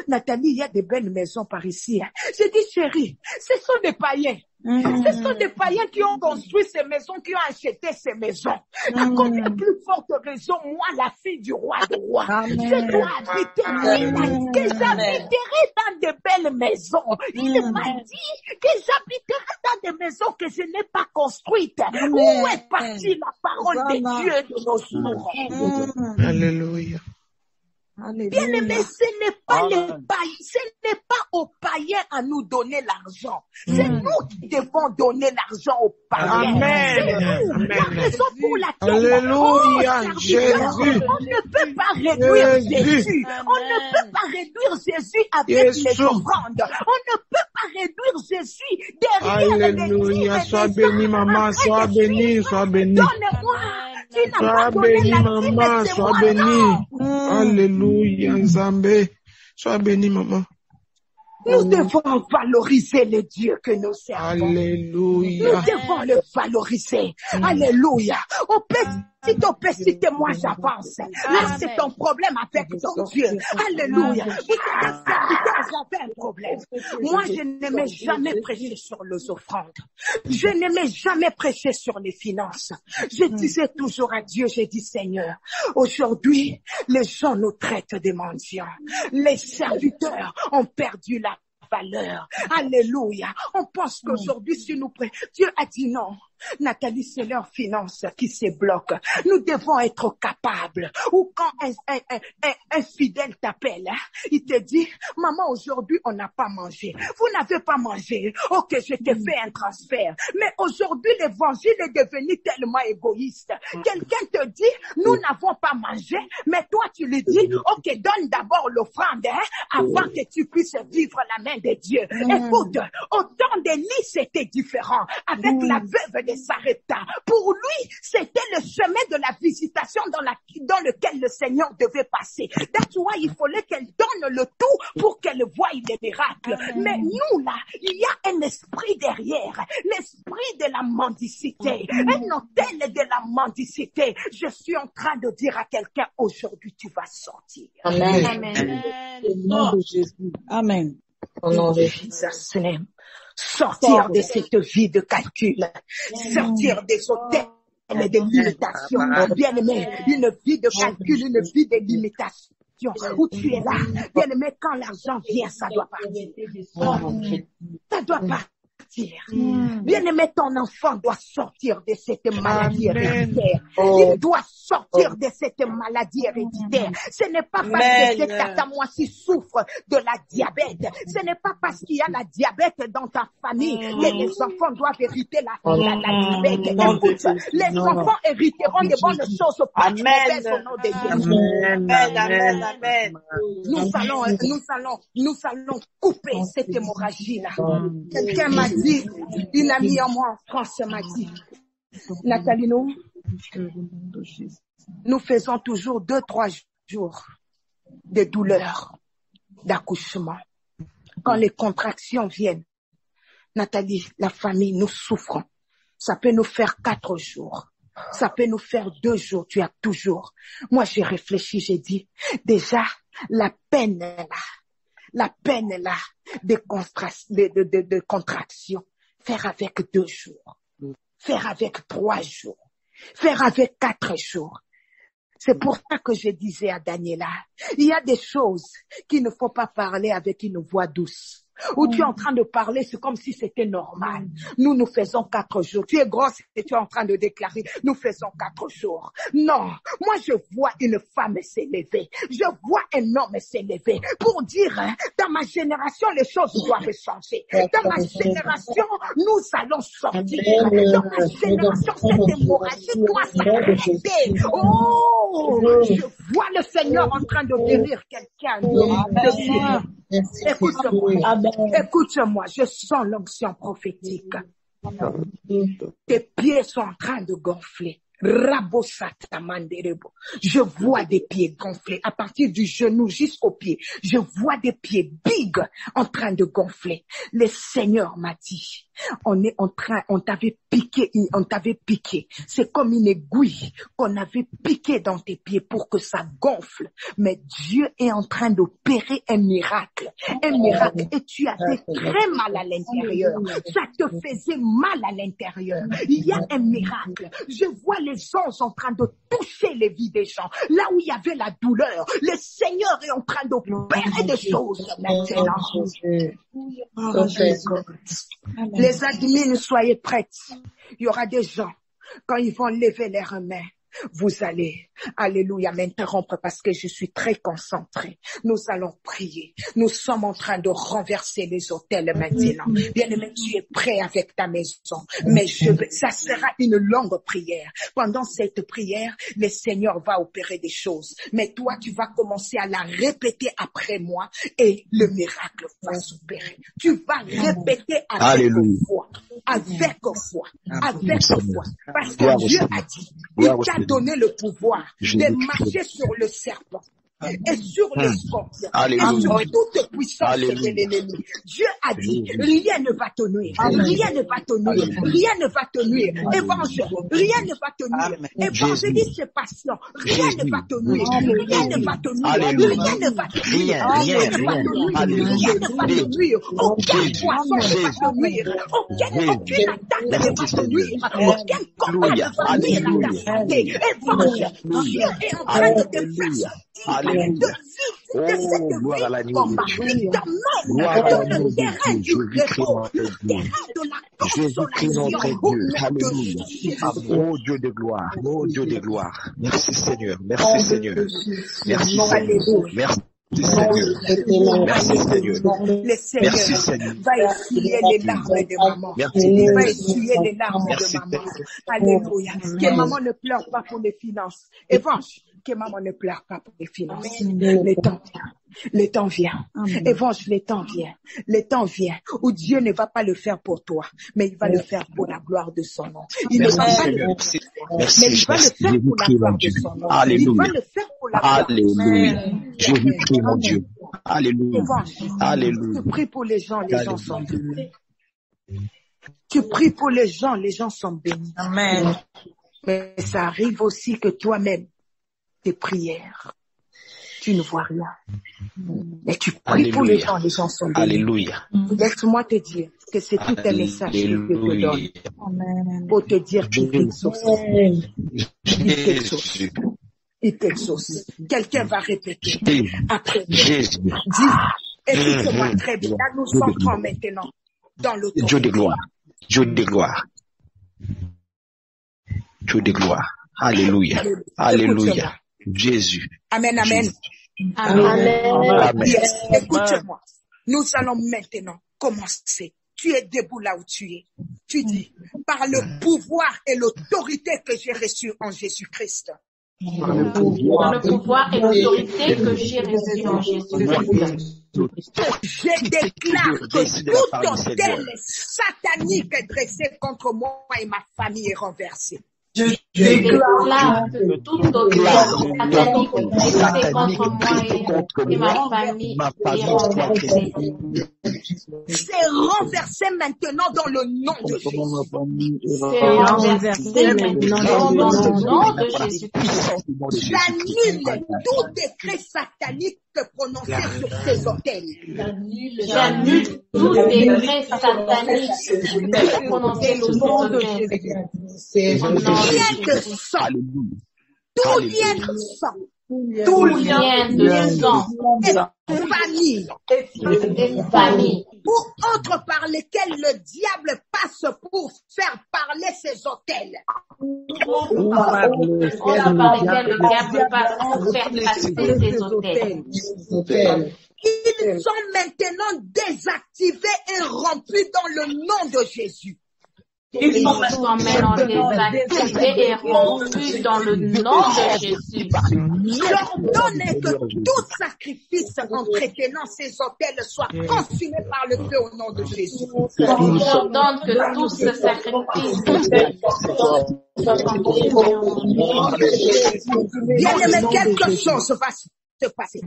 Nathalie, il y a des belles maisons par ici. Je dis, chérie, ce sont des païens. Ce sont des païens qui ont construit ces maisons, qui ont acheté ces maisons. À combien plus forte raison, moi, la fille du roi de rois, je dois habiter. Il m'a dit que j'habiterai dans de belles maisons. Il m'a dit que j'habiterai dans des maisons que je n'ai pas construites. Où est partie la parole de Dieu de nos jours? Alléluia. Bien-aimé, ce n'est pas les païens, ce n'est pas aux païens à nous donner l'argent. C'est nous qui devons donner l'argent aux païens. Amen. La raison pour laquelle Alléluia, Jésus. On ne peut pas réduire Jésus. On ne peut pas réduire Jésus avec les offrandes. On ne peut pas réduire Jésus derrière Alléluia. Sois béni, maman. Sois béni, sois béni. Donne-moi. Sois béni, maman. Sois béni. Alléluia, Nzambe. Sois béni, maman. Nous devons valoriser le Dieu que nous servons. Alléluia. Nous devons le valoriser. Alléluia. Au petit, moi j'avance. Là, c'est ton problème avec ton Dieu. Alléluia. Vous êtes serviteurs, j'avais un problème. Moi, je n'aimais jamais prêcher sur les offrandes. Je n'aimais jamais prêcher sur les finances. Je disais toujours à Dieu, j'ai dit, Seigneur, aujourd'hui, les gens nous traitent de mendiants. Les serviteurs ont perdu la valeur. Alléluia. On pense qu'aujourd'hui, si nous prêchons, Dieu a dit non. Nathalie, c'est leurs finances qui se bloquent. Nous devons être capables. Ou quand un fidèle t'appelle, il te dit, maman, aujourd'hui, on n'a pas mangé. Vous n'avez pas mangé. Ok, je te fais un transfert. Mais aujourd'hui, l'évangile est devenu tellement égoïste. Quelqu'un te dit, nous n'avons pas mangé, mais toi, tu lui dis, ok, donne d'abord l'offrande, avant que tu puisses vivre la main de Dieu. Écoute, au temps d'Élie, c'était différent. Avec la veuve de Sarepta. Pour lui, c'était le chemin de la visitation dans lequel le Seigneur devait passer. That's why il fallait qu'elle donne le tout pour qu'elle voie les miracles. Mais nous, là, il y a un esprit derrière. L'esprit de la mendicité. Un hôtel de la mendicité. Je suis en train de dire à quelqu'un, aujourd'hui, tu vas sortir. Amen. Amen. Au nom de Jésus. Amen. Au nom de Jésus. Sortir de cette vie de calcul, sortir des hôtels et des limitations. Bien-aimé, une vie de calcul, une vie de limitation. Où tu es là, bien-aimé, quand l'argent vient, ça doit partir. Ça doit partir. Bien-aimé, ton enfant doit sortir de cette maladie héréditaire. Il doit sortir de cette maladie héréditaire. Ce n'est pas parce que cet tata-moissi souffre de la diabète. Ce n'est pas parce qu'il y a la diabète dans ta famille que les enfants doivent hériter la diabète. Écoute, les enfants hériteront de bonnes choses, pas de mauvaises au nom de Jésus. Amen. Nous allons couper cette hémorragie-là. Quelqu'un m'a dit, une amie en moi en France m'a dit, Nathalie, nous faisons toujours 2-3 jours de douleur d'accouchement. Quand les contractions viennent, Nathalie, la famille, nous souffrons. Ça peut nous faire 4 jours. Ça peut nous faire 2 jours. Tu as toujours. Moi, j'ai réfléchi, j'ai dit, déjà, la peine là, de contraction, faire avec 2 jours, faire avec 3 jours, faire avec 4 jours. C'est pour ça que je disais à Daniela, il y a des choses qu'il ne faut pas parler avec une voix douce. où tu es en train de parler, c'est comme si c'était normal. Nous faisons 4 jours. Tu es grosse et tu es en train de déclarer, nous faisons 4 jours. Non, moi je vois une femme s'élever. Je vois un homme s'élever pour dire, dans ma génération, les choses doivent changer. Dans ma génération, nous allons sortir. Dans ma génération, cette hémorragie doit s'arrêter. Oh, je vois le Seigneur en train de guérir quelqu'un de pied. Écoute-moi, je sens l'onction prophétique. Tes pieds sont en train de gonfler. Je vois des pieds gonflés à partir du genou jusqu'au pied. Je vois des pieds big en train de gonfler. Le Seigneur m'a dit, on t'avait piqué. C'est comme une aiguille qu'on avait piqué dans tes pieds pour que ça gonfle. Mais Dieu est en train d'opérer un miracle. Et tu avais très mal à l'intérieur. Ça te faisait mal à l'intérieur. Il y a un miracle. Je vois les anges en train de toucher les vies des gens. Là où il y avait la douleur, le Seigneur est en train d'opérer des choses maintenant. Les admins, soyez prêtes. Il y aura des gens, quand ils vont lever leurs mains, vous allez, alléluia, m'interrompre parce que je suis très concentrée. Nous allons prier. Nous sommes en train de renverser les autels maintenant. Bien-aimé, tu es prêt avec ta maison. Mais ça sera une longue prière. Pendant cette prière, le Seigneur va opérer des choses. Mais toi, tu vas commencer à la répéter après moi et le miracle va s'opérer. Tu vas répéter avec foi. Avec foi. Avec foi. Parce que Dieu a dit, il t'a donné le pouvoir de marcher sur le serpent et sur les scorpions et sur toute puissance de l'ennemi. Dieu a dit, rien ne va te nuire, rien ne va te nuire, rien ne va te nuire. Évangile, rien ne va te nuire. Évangéliste, c'est patient, rien ne va te nuire, rien ne va te nuire, rien ne va te nuire, rien ne va te nuire, aucun poisson ne va te nuire, aucune attaque ne va te nuire, aucun combat ne va nuire à ta santé. Évangile, Dieu est en train de te faire gloire à l'agneau dans le terrain du repos, le terrain de la consolation. Oh Dieu de gloire, oh Dieu de gloire. Merci Seigneur, merci Seigneur. Merci Seigneur. Merci. Merci Seigneur. Le Seigneur va essuyer les larmes de maman. Il va essuyer les larmes de maman. Alléluia. Que maman ne pleure pas pour les finances. Évangile, que maman ne pleure pas pour les finances. Le temps vient. Le temps vient. Évangile, le temps vient. Le temps vient où Dieu ne va pas le faire pour toi, mais il va le faire pour la gloire de son nom. Il ne va pas le faire, mais il va le faire pour la gloire de son nom. Il va le faire pour la gloire de son nom. Jésus-Christ, mon Dieu. Alléluia. Alléluia. Tu pries pour les gens sont bénis. Tu pries pour les gens sont bénis. Amen. Mais ça arrive aussi que toi-même, tes prières, tu ne vois rien. Mais tu pries pour les gens sont bénis. Alléluia. Laisse-moi te dire que c'est tout un message que Dieu te donne pour te dire qu'il t'exauce. Il t'exauce. Quelqu'un va répéter après. Dis, écoute-moi très bien. Là, nous entrons maintenant dans le temps. Dieu de gloire. Dieu de gloire. Dieu de gloire. Alléluia. Alléluia. Jésus. Amen, amen. Amen. Yes. Écoute-moi. Nous allons maintenant commencer. Tu es debout là où tu es. Tu dis, par le pouvoir et l'autorité que j'ai reçu en Jésus-Christ. Par le pouvoir et l'autorité que j'ai reçu en Jésus-Christ. Je déclare que tout hôtel satanique dressé contre moi et ma famille est renversé. Je déclare que tout hôtel satanique dressé contre moi et ma famille est renversé. C'est renversé maintenant dans le nom de Jésus. C'est renversé maintenant dans le nom de Jésus-Christ. J'annule tout décret satanique prononcé sur ces hôtels. J'annule tout décret satanique prononcé sur ces hôtels. Tout lien de sang, tout lien de sang tout lien de sang et famille, ou autres par lesquels le diable passe pour faire parler ses autels. Autres par lesquels le diable passe pour faire passer ses autels. Ils sont maintenant désactivés et rompus dans le nom de Jésus. Ils sont maintenant désactivés et rompus dans le nom de Jésus. J'ordonne que tout sacrifice entretenant ces autels soit consumé par le feu au nom de Jésus. J'ordonne que tout ce sacrifice soit consumé au nom de Jésus. Bien-aimé, quelque chose va se passer.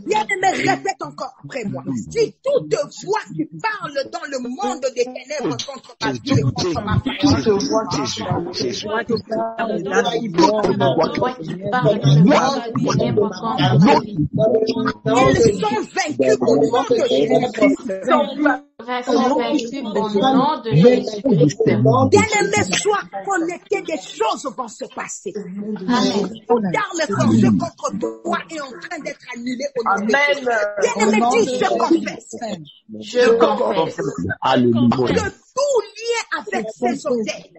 Bien-aimé, répète encore après moi. Si toute voix qui parle dans le monde des ténèbres contre ma vie et contre ma famille, ils sont vaincus au nom de Jésus-Christ. Sont vaincus au nom de Jésus-Christ. Bien-aimé, sois connecté, des choses vont se passer. Amen. L'arme forgée contre toi est en train d'être annulée au nom de Jésus. Bien-aimé, dis, je confesse. Je confesse Que tout lien avec ces hôtels,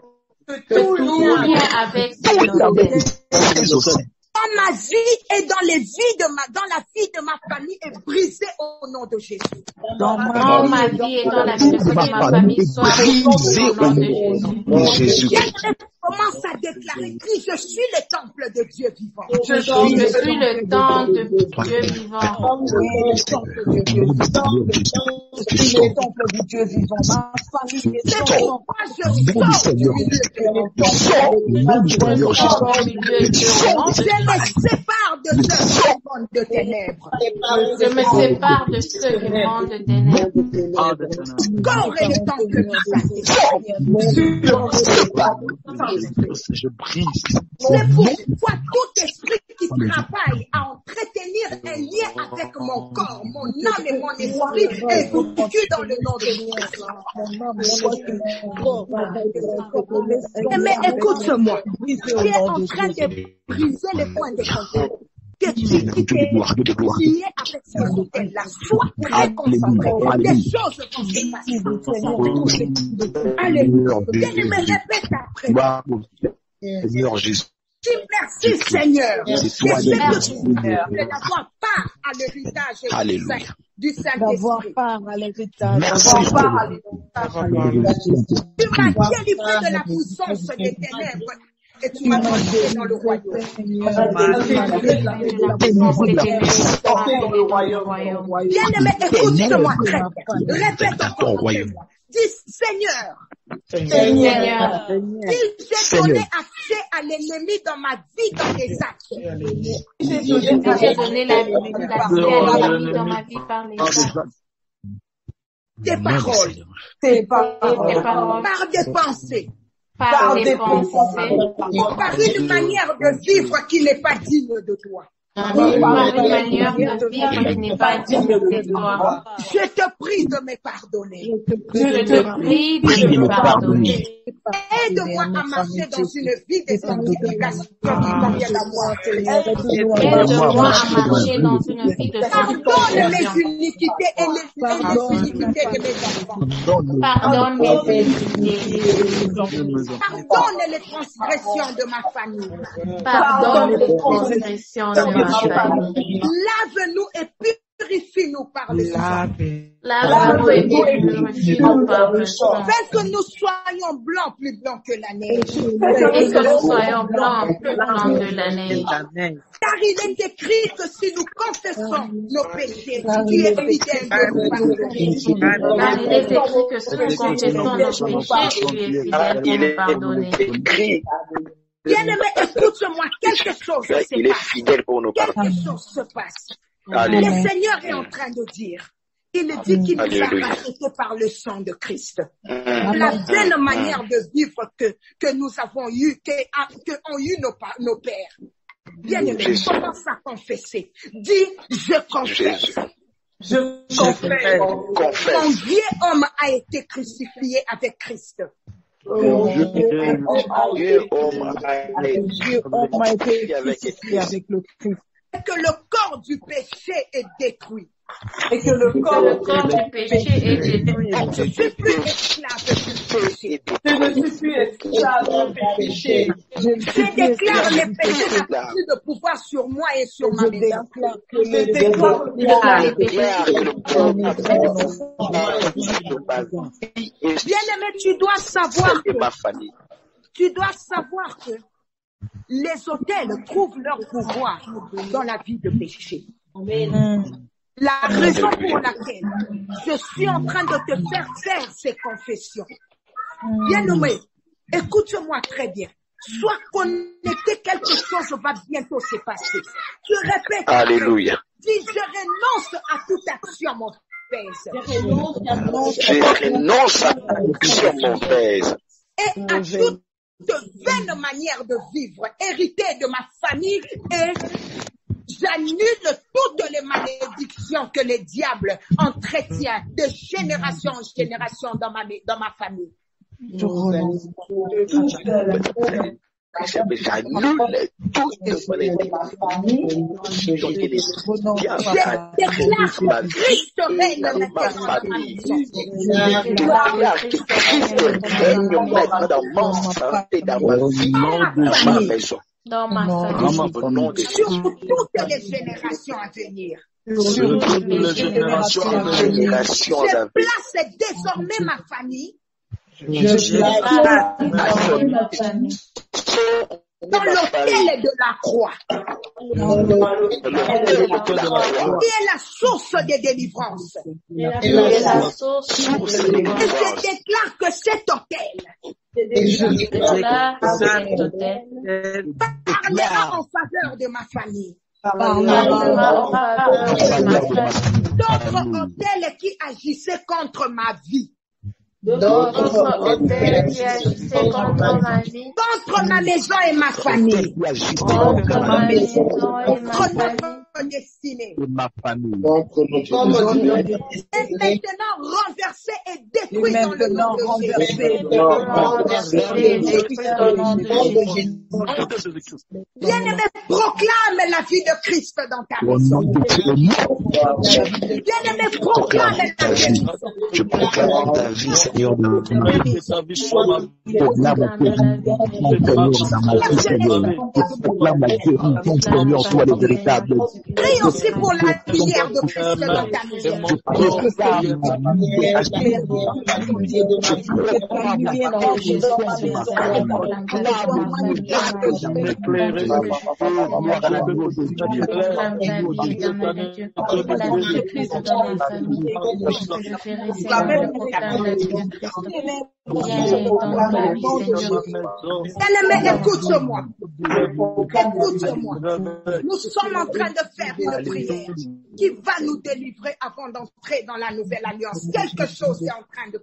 tout lien avec ces hôtels dans ma vie et dans les vies dans la vie de ma famille est brisé au nom de Jésus. Dans ma vie et dans la vie de ma famille soit brisé au nom de Jésus. Commence à déclarer, crie, je suis le temple de Dieu vivant. Je suis le temple de Dieu vivant. C'est pourquoi je sors du milieu je me sépare de ce monde de ténèbres. Je me sépare de ceux qui monde de ténèbres. Corps et le temple je brise. C'est pourquoi tout esprit qui travaille à entretenir un lien avec mon corps, mon âme et mon esprit est vaincu dans le nom de Jésus. Mais écoute-moi, tu es en train de briser les points de contact. Que tu es lié avec ces hôtels-là, sois très concentré. Des choses vont se passer. Alléluia. Bien-aimé, répète après. Seigneur Jésus. Merci Seigneur. Je sais que tu veux d'avoir part à l'héritage du Saint-Esprit. Tu m'as délivré de la puissance des ténèbres. Et tu m'as placé dans le royaume. Bien-aimé, écoute-moi très bien. Répète encore après moi. Dis, Seigneur, si j'ai donné accès à l'ennemi dans ma vie, dans mes actes. J'ai donné l'accès à l'ennemi dans ma vie par les actes. Des paroles, par des pensées. Par des pensées, par une manière de vivre qui n'est pas digne de toi. Par une manière de vivre qui n'est pas digne de toi. Je te prie de me pardonner. Je te prie de me pardonner. Aide-moi à marcher dans une vie de sanctification qui convient à moi. Aide-moi à marcher dans une vie de sanctification. Pardonne mes iniquités et les iniquités de mes enfants. Pardonne mes iniquités. Pardonne les transgressions de ma famille. Pardonne les transgressions de ma famille. Lave-nous et purifie-nous par le sang. Lave-nous et purifie-nous par le sang. Fais que nous soyons blancs, plus blancs que la neige. Et que nous soyons blancs, plus blancs que la neige. Car il est écrit que si nous confessons nos péchés, tu es fidèle de nous pardonner. Car il est écrit que si nous confessons nos péchés, tu es fidèle de nous pardonner. Bien-aimé, écoute-moi, quelque chose se passe. Il est fidèle pour nous pardonner. Quelque chose se passe. Le Seigneur est en train de dire. Il dit qu'il nous a rachetés par le sang de Christ. La belle manière de vivre que nous avons eu, que ont eu nos pères. Bien-aimé, commence à confesser. Dis, je confesse. Je confesse. Mon vieux homme a été crucifié avec Christ. avec le Christ. Et que le corps du péché est détruit. Et que le corps du péché est détruit. Je ne suis plus esclave du péché. Je ne suis plus esclave du péché. Je déclare les péchés n'ont plus de pouvoir sur moi et sur ma maison. Je déclare les péchés. Bien-aimé, tu dois savoir que les autels trouvent leur pouvoir dans la vie de péché. La raison pour laquelle je suis en train de te faire ces confessions. Bien-aimé, écoute-moi très bien. Sois connecté, quelque chose va bientôt se passer. Je répète. Alléluia. Dis, je renonce à toute action mauvaise. Je renonce à toute action mauvaise. Et à toute vaine manière de vivre, héritée de ma famille, et j'annule toutes les malédictions que les diables entretiennent de génération en génération dans ma famille. J'annule toutes les malédictions. Je déclare que Christ règne dans ma famille. Je déclare que Christ règne maintenant dans ma santé, dans ma vie, dans ma maison. Dans ma famille. Sur toutes les générations à venir. Sur toutes les générations à venir. Je place désormais ma famille. Dans l'autel de la croix. Qui est la source des délivrances. Et je déclare que cet autel parlera en faveur de ma famille. D'autres hôtels qui agissaient contre ma vie. D'autres hôtels qui agissaient contre ma vie. Contre ma maison et ma famille. Contre ma maison et ma Contre famille. notre destinée. Ma famille. Et maintenant renversé et détruit dans le nom de Jésus. Bien-aimé, proclame la vie de Christ dans ta maison. Bien-aimé, proclame la vie. Je proclame ta vie, Seigneur, de Prie aussi pour la lumière de Christ dans ta maison. Bien-aimé, écoute-moi. Écoute-moi. Nous sommes en train de faire une prière qui va nous délivrer avant d'entrer dans la nouvelle alliance. Quelque chose est en train de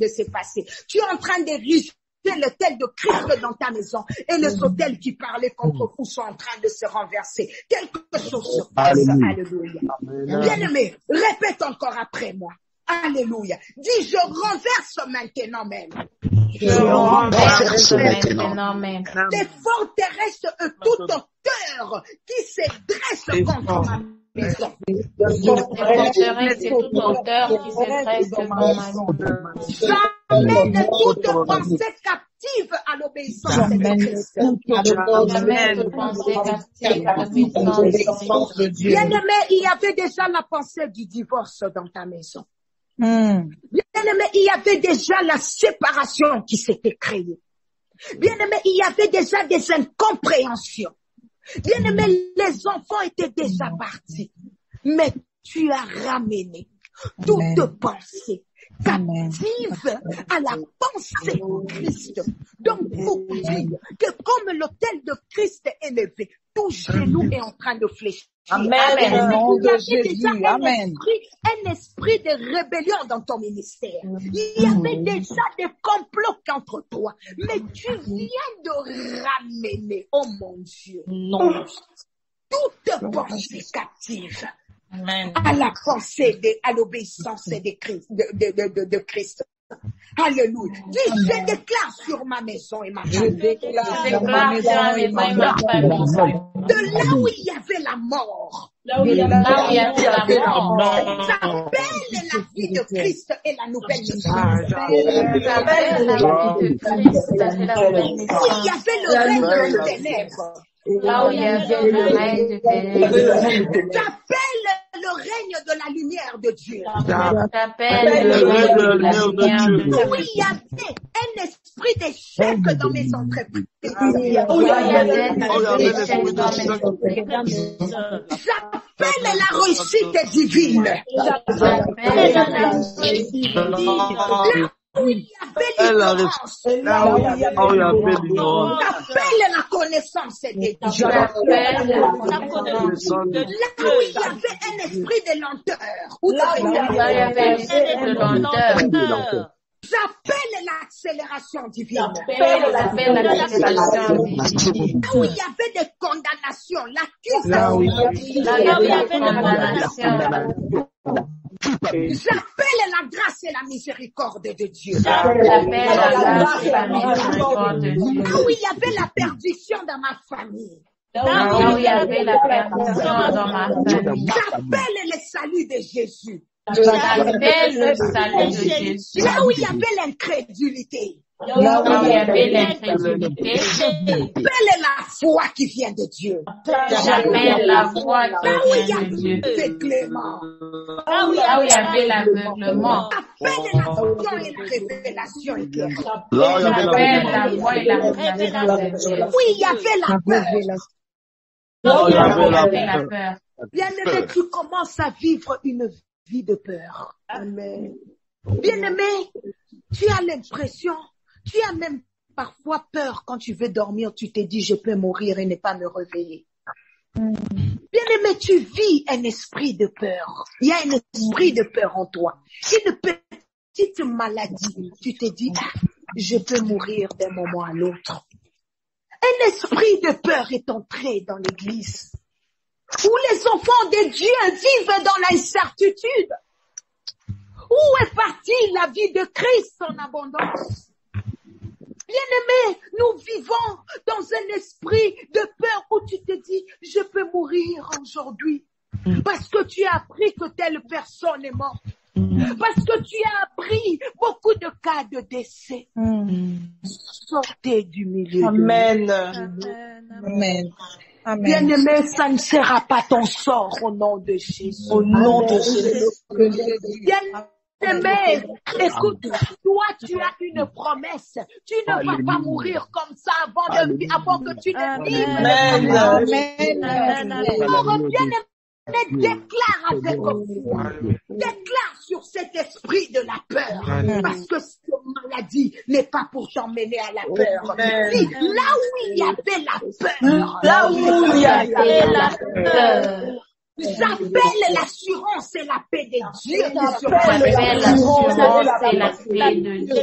se passer. Tu es en train d'ériger l'autel de Christ dans ta maison et les autels qui parlaient contre vous sont en train de se renverser. Quelque chose se passe. Alléluia. Bien-aimé, répète encore après moi. Alléluia. Dis, je renverse maintenant même. Je renverse maintenant même. Les forteresses et tout auteur qui se dresse contre ma maison. Les forteresses et tout auteur qui se dresse contre ma maison. J'amène toute pensée captive à l'obéissance de Christ. J'amène toute pensée captive à l'obéissance de Dieu. Bien-aimé, il y avait déjà la pensée du divorce dans ta maison. Bien-aimé, il y avait déjà la séparation qui s'était créée. Bien-aimé, il y avait déjà des incompréhensions. Bien-aimé, les enfants étaient déjà partis. Mais tu as ramené toute pensée captive à la pensée de Christ. Donc, vous dire que comme l'autel de Christ est élevé, tout genou est en train de fléchir. Amen. Au nom de Jésus. Amen. Un esprit de rébellion dans ton ministère. Il y avait déjà des complots contre toi. Mais tu viens de ramener, oh mon Dieu, toute pensée captive. Amen. À la pensée, à l'obéissance de Christ. Alléluia. Dis, je déclare sur ma maison et ma famille. Je déclare sur ma maison et ma famille. De là où il y avait la mort. Là où il y avait la mort. J'appelle la vie de Christ et la nouvelle naissance. J'appelle la vie de Christ et la nouvelle naissance. Où il y avait le règne des ténèbres. Là où il y avait le règne de ténèbres. J'appelle le règne de la lumière de Dieu. J'appelle le règne de la lumière de Dieu. Où il y avait un esprit d'échec dans mes entreprises. Où il y avait un esprit d'échec dans mes entreprises. J'appelle la réussite divine. J'appelle la réussite divine. Où il y avait l'ignorance. J'appelle la connaissance de Dieu. J'appelle la connaissance. Là où il y avait un esprit de lenteur. Là où il y avait un esprit de lenteur. J'appelle l'accélération divine. J'appelle l'accélération divine. Là où il y avait des condamnations, l'accusation. Là où il y avait des condamnations. J'appelle la grâce et la miséricorde de Dieu. J'appelle la grâce et la miséricorde de Dieu. Là où il y avait la perdition dans ma famille. Là où il y avait la perdition dans ma famille. J'appelle le salut de Jésus. J'appelle le salut de Jésus. Là où il y avait l'incrédulité. Là où il y avait l'incrédulité. J'appelle la foi qui vient de Dieu. J'appelle la foi qui vient de Dieu. C'est Clément. Là où il y avait l'aveuglement. J'appelle la vision et la révélation éclairée. J'appelle la foi et la révélation éclairée. Oui, il y avait la peur. Là où il y avait la peur. Bien-aimé, tu commences à vivre une vie de peur. Amen. Bien-aimé, tu as l'impression, tu as même parfois peur quand tu veux dormir, tu te dis je peux mourir et ne pas me réveiller. Bien-aimé, tu vis un esprit de peur. Il y a un esprit de peur en toi. Une petite maladie, tu te dis je peux mourir d'un moment à l'autre. Un esprit de peur est entré dans l'église où les enfants de Dieu vivent dans l'incertitude. Où est partie la vie de Christ en abondance? Bien-aimé, nous vivons dans un esprit de peur où tu te dis, je peux mourir aujourd'hui parce que tu as appris que telle personne est morte. Parce que tu as appris beaucoup de cas de décès. Sortez du milieu. Amen. Amen. Amen. Bien-aimé, ça ne sera pas ton sort au nom de Jésus. Au nom de Jésus. Bien-aimé, écoute, toi tu as une promesse. Tu ne vas pas mourir comme ça avant que tu ne vives. Amen. Bien-aimé, déclare avec foi. Déclare sur cet esprit de la peur. Parce que cette maladie n'est pas pour t'emmener à la peur. Dis, là où il y avait la peur. Là où il y avait la peur. J'appelle l'assurance et la paix de Dieu. J'appelle l'assurance et la paix de Dieu.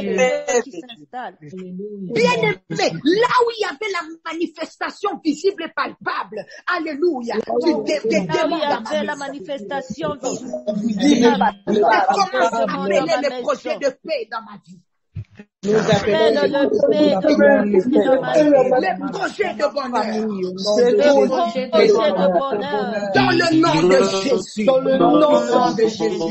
Bien-aimé, là où il y avait la manifestation visible et palpable. Alléluia. Là où il y avait la manifestation visible. Commence à appeler le projet de paix dans ma vie. Nous appelons le projet de bonheur. Dans le nom de Jésus. Dans le nom de Jésus.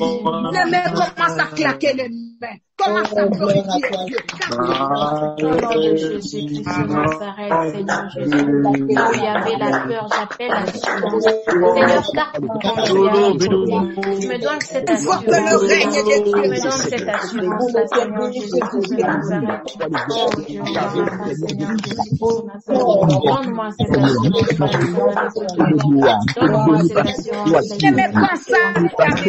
Les mains commencent à claquer les mains. Commence à glorifier Dieu. Au nom de Jésus-Christ de Nazareth, Seigneur Jésus. Là où il y avait la peur, j'appelle l'assurance. Seigneur, garde mon tu me donnes cette assurance. Tu me donnes cette assurance, Seigneur Jésus-Christ de Nazareth. Oh Dieu, Seigneur Jésus-Christ de Nazareth. Donne-moi cette assurance. Donne-moi cette assurance, Seigneur.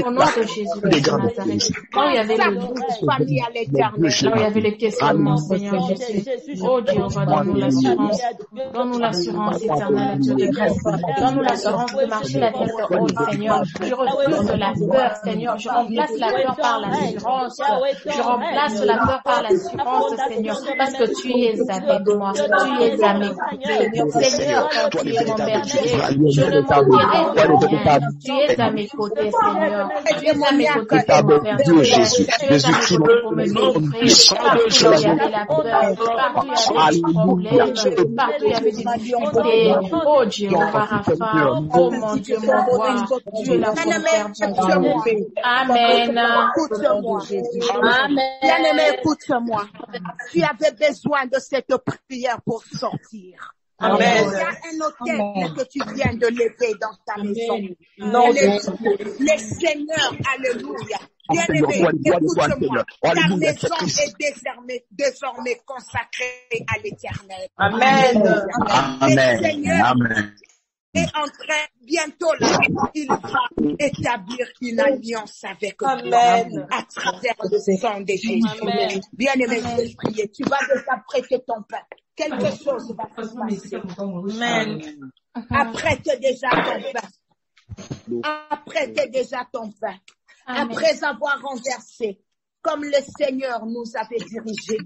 Au nom de Jésus-Christ de Nazareth. Quand il y avait le doute, à l'éternel. Là où il y avait les questionnements, Seigneur Jésus. Oh Dieu, donne-nous l'assurance. Donne-nous l'assurance éternelle, Dieu de grâce. Donne-nous l'assurance de marcher la tête haute, Seigneur. Je refuse la peur, Seigneur. Je remplace la peur par l'assurance. Je remplace la peur par l'assurance, Seigneur. Parce que tu es avec moi. Tu es à mes côtés. Seigneur, quand tu es mon berger, je ne manquerai de rien. Tu es à mes côtés, Seigneur. Tu es à mes côtés, mon berger. Tu es à mes côtés pour me délivrer. Partout il y avait la peur, partout il y avait des problèmes, partout il y avait des difficultés. Oh Dieu, Rafa, oh mon Dieu, mon roi, Dieu la Amen. Amen. Bien-aimé, écoute-moi. Tu avais besoin de cette prière pour sortir. Amen. Il y a un hôtel que tu viens de lever dans ta maison. Le Seigneur, alléluia. Bien-aimé, écoute-moi. Ta maison est désormais consacrée à l'Éternel. Amen. Le Seigneur est en train, bientôt là, il va établir une alliance avec toi à travers le sang de Jésus. Bien-aimé, je vais prier. Tu vas déjà prêter ton pain. Quelque chose va se passer. Amen. Apprête déjà ton pain. Apprête déjà ton pain. Après avoir renversé, comme le Seigneur nous avait dirigé.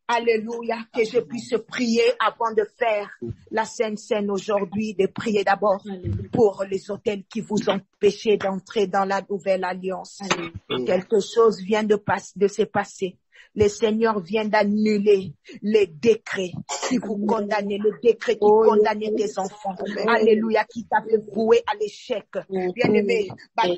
Alléluia, que je puisse prier avant de faire la Sainte Seine aujourd'hui, de prier d'abord pour les hôtels qui vous empêchaient d'entrer dans la nouvelle alliance. Quelque chose vient de se passer. Le Seigneur vient d'annuler les décrets qui vous condamnaient, les décrets qui condamnaient tes enfants. Alléluia, qui t'avaient voué à l'échec. Bien-aimés, ils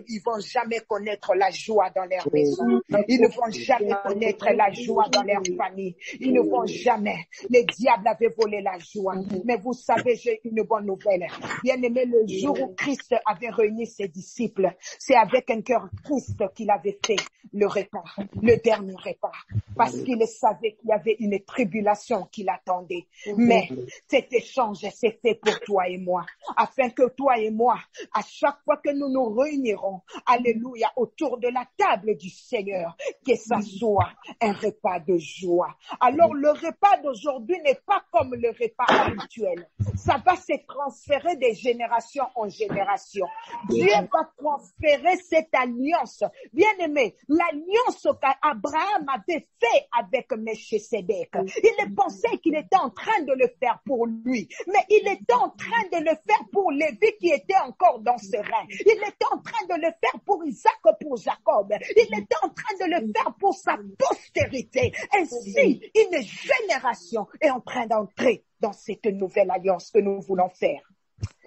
ne vont jamais connaître la joie dans leur maison. Ils ne vont jamais connaître la joie dans leur famille. Ils ne vont jamais. Le diable avait volé la joie. Mais vous savez, j'ai une bonne nouvelle. Bien-aimés, le jour où Christ avait réuni ses disciples, c'est avec un cœur triste qu'il avait fait le repas, le dernier repas, parce qu'il savait qu'il y avait une tribulation qui l'attendait. Mais cet échange s'est fait pour toi et moi, afin que toi et moi, à chaque fois que nous nous réunirons, alléluia, autour de la table du Seigneur, que ça soit un repas de joie. Alors le repas d'aujourd'hui n'est pas comme le repas habituel. Ça va se transférer de génération en génération. Dieu va transférer cette alliance. Bien-aimé, l'alliance qu'Abraham avait fait avec Melchisedec. Il pensait qu'il était en train de le faire pour lui, mais il était en train de le faire pour Lévi qui était encore dans ses reins. Il était en train de le faire pour Isaac, pour Jacob. Il était en train de le faire pour sa postérité. Ainsi, une génération est en train d'entrer dans cette nouvelle alliance que nous voulons faire.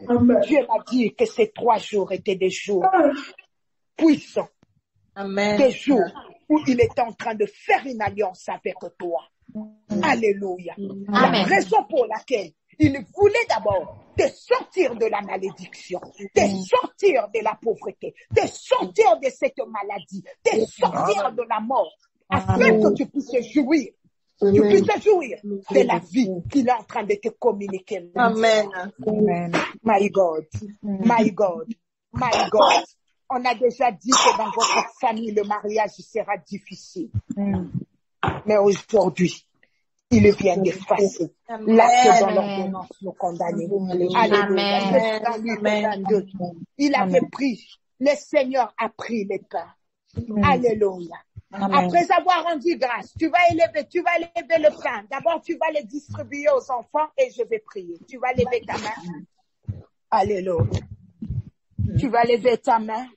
Dieu m'a dit que ces 3 jours étaient des jours puissants. Amen. Des jours où il est en train de faire une alliance avec toi. Alléluia. La raison pour laquelle il voulait d'abord te sortir de la malédiction, te sortir de la pauvreté, te sortir de cette maladie, te sortir de la mort, afin que tu puisses jouir. Tu puisses jouir de la vie qu'il est en train de te communiquer. Amen. My God. My God. My God. On a déjà dit que dans votre famille, le mariage sera difficile. Mais aujourd'hui, il vient d'effacer l'acte dans l'ordonnance nous condamner. Alléluia. Dans Luc 22, il avait pris, le Seigneur a pris les pains. Alléluia. Après avoir rendu grâce, tu vas élever le pain. D'abord, tu vas le distribuer aux enfants et je vais prier. Tu vas lever ta main. Alléluia. Tu vas lever ta main.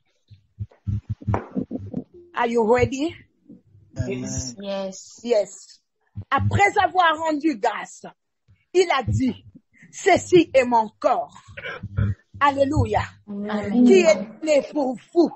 Are you ready? Yes. Après avoir rendu grâce, il a dit, ceci est mon corps. Alléluia. Qui est né pour vous.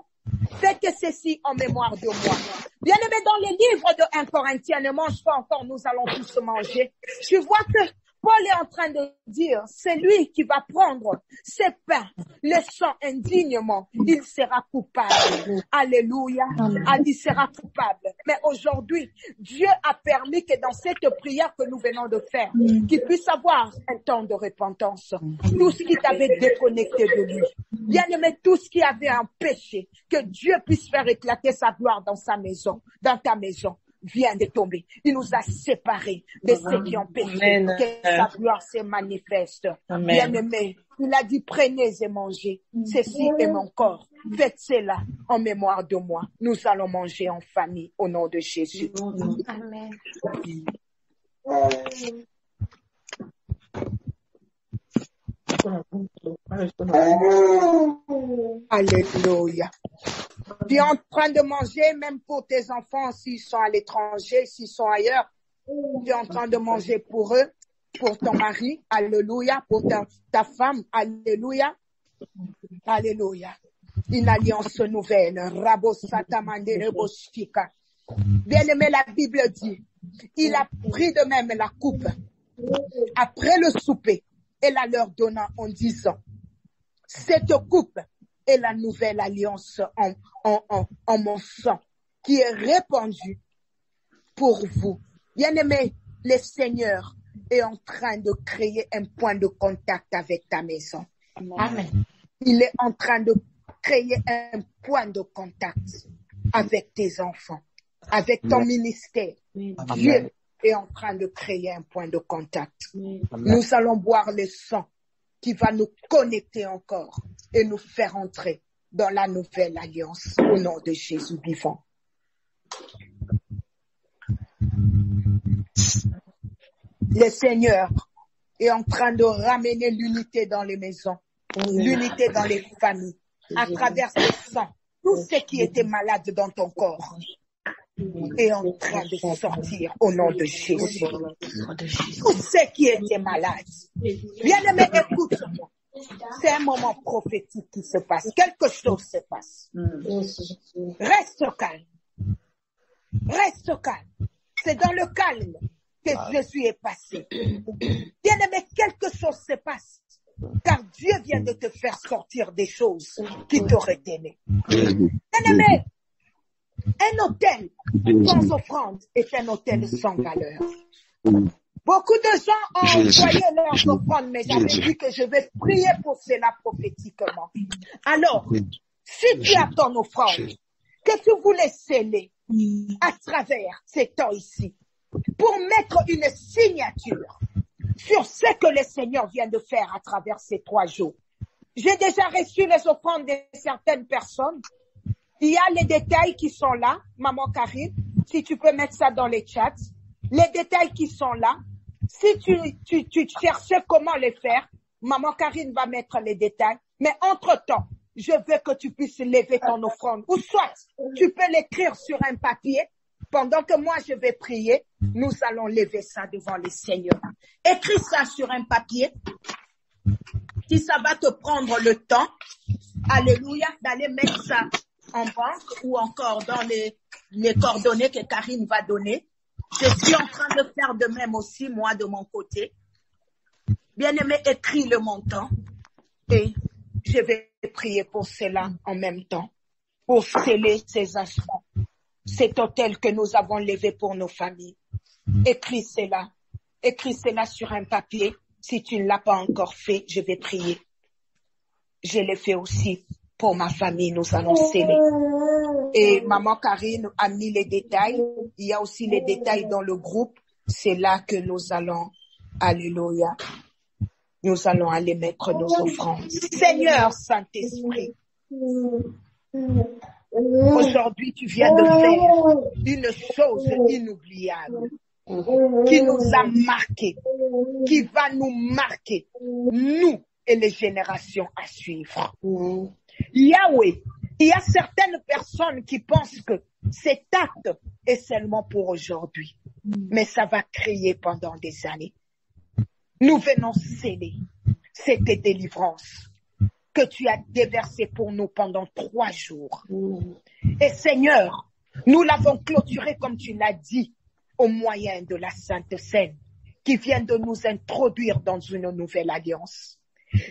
Faites ceci en mémoire de moi. Bien-aimé, dans les livres de 1 Corinthiens, ne mange pas encore, nous allons tous manger. Je vois que Paul est en train de dire, c'est lui qui va prendre ses pains, le sang indignement, il sera coupable. Alléluia. Il sera coupable. Mais aujourd'hui, Dieu a permis que dans cette prière que nous venons de faire, qu'il puisse avoir un temps de repentance. Tout ce qui t'avait déconnecté de lui. Bien-aimé, tout ce qui avait empêché que Dieu puisse faire éclater sa gloire dans sa maison, dans ta maison, vient de tomber. Il nous a séparés de ceux qui ont péché, que sa gloire se manifeste. Bien-aimé, il a dit, prenez et mangez. Ceci est mon corps. Faites cela en mémoire de moi. Nous allons manger en famille au nom de Jésus. Amen. Alléluia. Tu es en train de manger, même pour tes enfants, s'ils sont à l'étranger, s'ils sont ailleurs. Tu es en train de manger pour eux, pour ton mari, alléluia, pour ta femme, alléluia, alléluia. Une alliance nouvelle, Rabo Satamande Rebo Shika. Bien-aimé, la Bible dit, il a pris de même la coupe après le souper et la leur donna en disant, cette coupe est la nouvelle alliance en mon sang qui est répandue pour vous. Bien-aimé, le Seigneur est en train de créer un point de contact avec ta maison. Amen. Il est en train de créer un point de contact avec tes enfants, avec ton ministère. Amen. Dieu est en train de créer un point de contact. Amen. Nous allons boire le sang qui va nous connecter encore et nous faire entrer dans la nouvelle alliance au nom de Jésus vivant. Le Seigneur est en train de ramener l'unité dans les maisons, l'unité dans les familles, à travers ce sang. Tout ce qui était malade dans ton corps est en train de sortir au nom de Jésus. Tout ce qui était malade. Bien-aimé, écoute-moi. C'est un moment prophétique qui se passe. Quelque chose se passe. Reste calme. Reste calme. C'est dans le calme que Jésus est passé. Bien-aimé, quelque chose se passe. Car Dieu vient de te faire sortir des choses qui t'auraient aimé. Bien-aimé, un hôtel sans offrande est un hôtel sans valeur. Beaucoup de gens ont envoyé leurs offrandes, mais j'avais dit que je vais prier pour cela prophétiquement. Alors, si tu as ton offrande, que tu voulais sceller à travers ces temps ici, pour mettre une signature sur ce que le Seigneur vient de faire à travers ces 3 jours. J'ai déjà reçu les offrandes de certaines personnes. Il y a les détails qui sont là, Maman Karine, si tu peux mettre ça dans les chats. Les détails qui sont là. Si tu cherchais comment les faire, Maman Karine va mettre les détails. Mais entre-temps, je veux que tu puisses lever ton offrande. Ou soit, tu peux l'écrire sur un papier. Pendant que moi je vais prier, nous allons lever ça devant le Seigneur. Écris ça sur un papier. Si ça va te prendre le temps, alléluia, d'aller mettre ça en banque ou encore dans les coordonnées que Karine va donner. Je suis en train de faire de même aussi, moi, de mon côté. Bien-aimé, écris le montant et je vais prier pour cela en même temps, pour sceller ces instants. Cet hôtel que nous avons levé pour nos familles. Écris cela sur un papier. Si tu ne l'as pas encore fait, je vais prier. Je l'ai fait aussi pour ma famille, nous allons sceller. Et Maman Karine a mis les détails. Il y a aussi les détails dans le groupe. C'est là que nous allons, alléluia, nous allons aller mettre nos offrandes. Seigneur Saint-Esprit, aujourd'hui, tu viens de faire une chose inoubliable qui nous a marqués, qui va nous marquer, nous et les générations à suivre. Yahweh, il y a certaines personnes qui pensent que cet acte est seulement pour aujourd'hui, mais ça va créer pendant des années. Nous venons sceller cette délivrance que tu as déversé pour nous pendant 3 jours. Et Seigneur, nous l'avons clôturé comme tu l'as dit, au moyen de la Sainte Seine, qui vient de nous introduire dans une nouvelle alliance.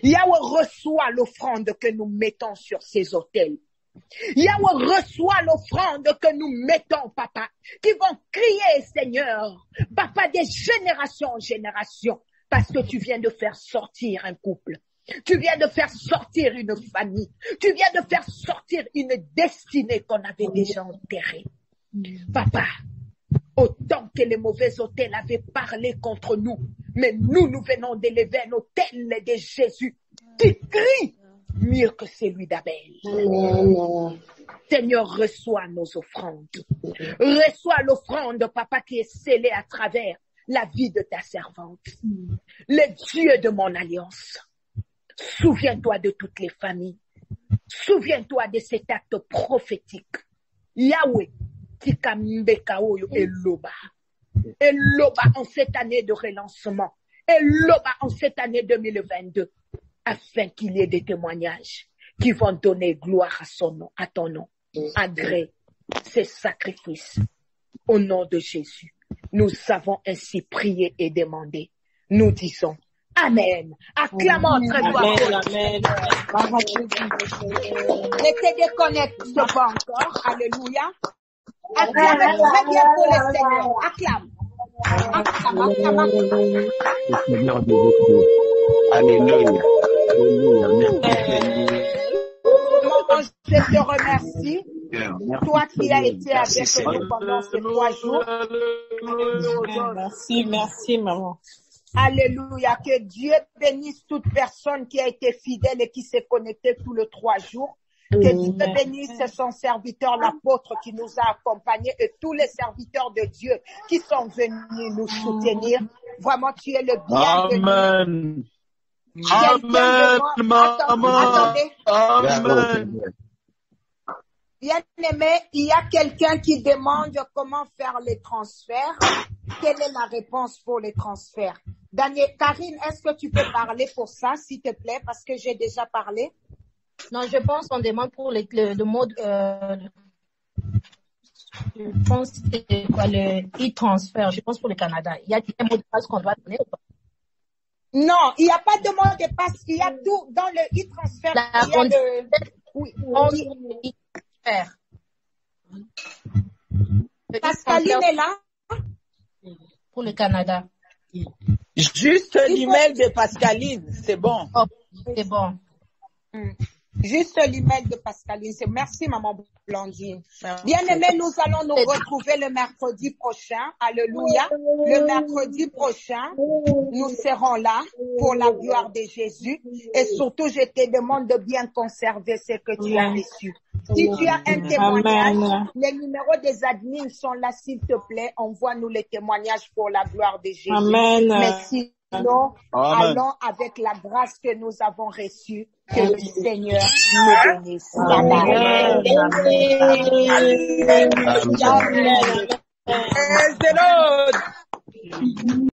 Yahweh reçoit l'offrande que nous mettons sur ces autels. Yahweh reçoit l'offrande que nous mettons, Papa, qui vont crier, Seigneur, Papa, des générations en génération, parce que tu viens de faire sortir un couple. Tu viens de faire sortir une famille. Tu viens de faire sortir une destinée qu'on avait déjà enterrée. Papa, autant que les mauvais autels avaient parlé contre nous, mais nous venons d'élever un autel de Jésus qui crie mieux que celui d'Abel. Seigneur, reçois nos offrandes. Reçois l'offrande, Papa, qui est scellée à travers la vie de ta servante. Le Dieu de mon alliance. Souviens-toi de toutes les familles. Souviens-toi de cet acte prophétique. Yahweh, Tikambekaoyo Eloba. Eloba en cette année de relancement. Eloba en cette année 2022. Afin qu'il y ait des témoignages qui vont donner gloire à son nom, à ton nom. Agrée ces sacrifices. Au nom de Jésus. Nous avons ainsi prié et demandé. Nous disons Amen. Acclamons très fort. Amen. Ne te déconnecte pas encore. Alléluia. Acclame très bien pour le Seigneur. Acclame. Alléluia. Maman, je te remercie. Toi qui as été avec nous pendant ces 3 jours. Merci, maman. Alléluia. Que Dieu bénisse toute personne qui a été fidèle et qui s'est connectée tous les 3 jours. Que Dieu bénisse son serviteur, l'apôtre qui nous a accompagnés et tous les serviteurs de Dieu qui sont venus nous soutenir. Vraiment, tu es le bienvenu. Amen. Attendez. Amen. Bien-aimé, il y a quelqu'un qui demande comment faire les transferts. Quelle est la réponse pour les transferts? Daniel, Karine, est-ce que tu peux parler pour ça, s'il te plaît, parce que j'ai déjà parlé? Non, je pense qu'on demande pour le mode, je pense que c'est quoi, le e-transfert, je pense pour le Canada. Il y a un mot de passe qu'on doit donner ou pas? Non, il n'y a pas de mot de passe, il y a tout dans le e-transfert. Oui. Pascaline est là? Pour le Canada. Juste l'email de Pascaline, c'est bon. Oh, c'est bon. Juste l'email de Pascaline. Merci, maman Blandine. Bien-aimés, nous allons nous retrouver le mercredi prochain. Alléluia. Le mercredi prochain, nous serons là pour la gloire de Jésus. Et surtout, je te demande de bien conserver ce que tu as reçu. Si tu as un témoignage, les numéros des admins sont là, s'il te plaît. Envoie-nous les témoignages pour la gloire de Jésus. Amen. Merci. Sinon, allons avec la grâce que nous avons reçue. Que le Seigneur nous bénisse. Amen. Amen. Amen.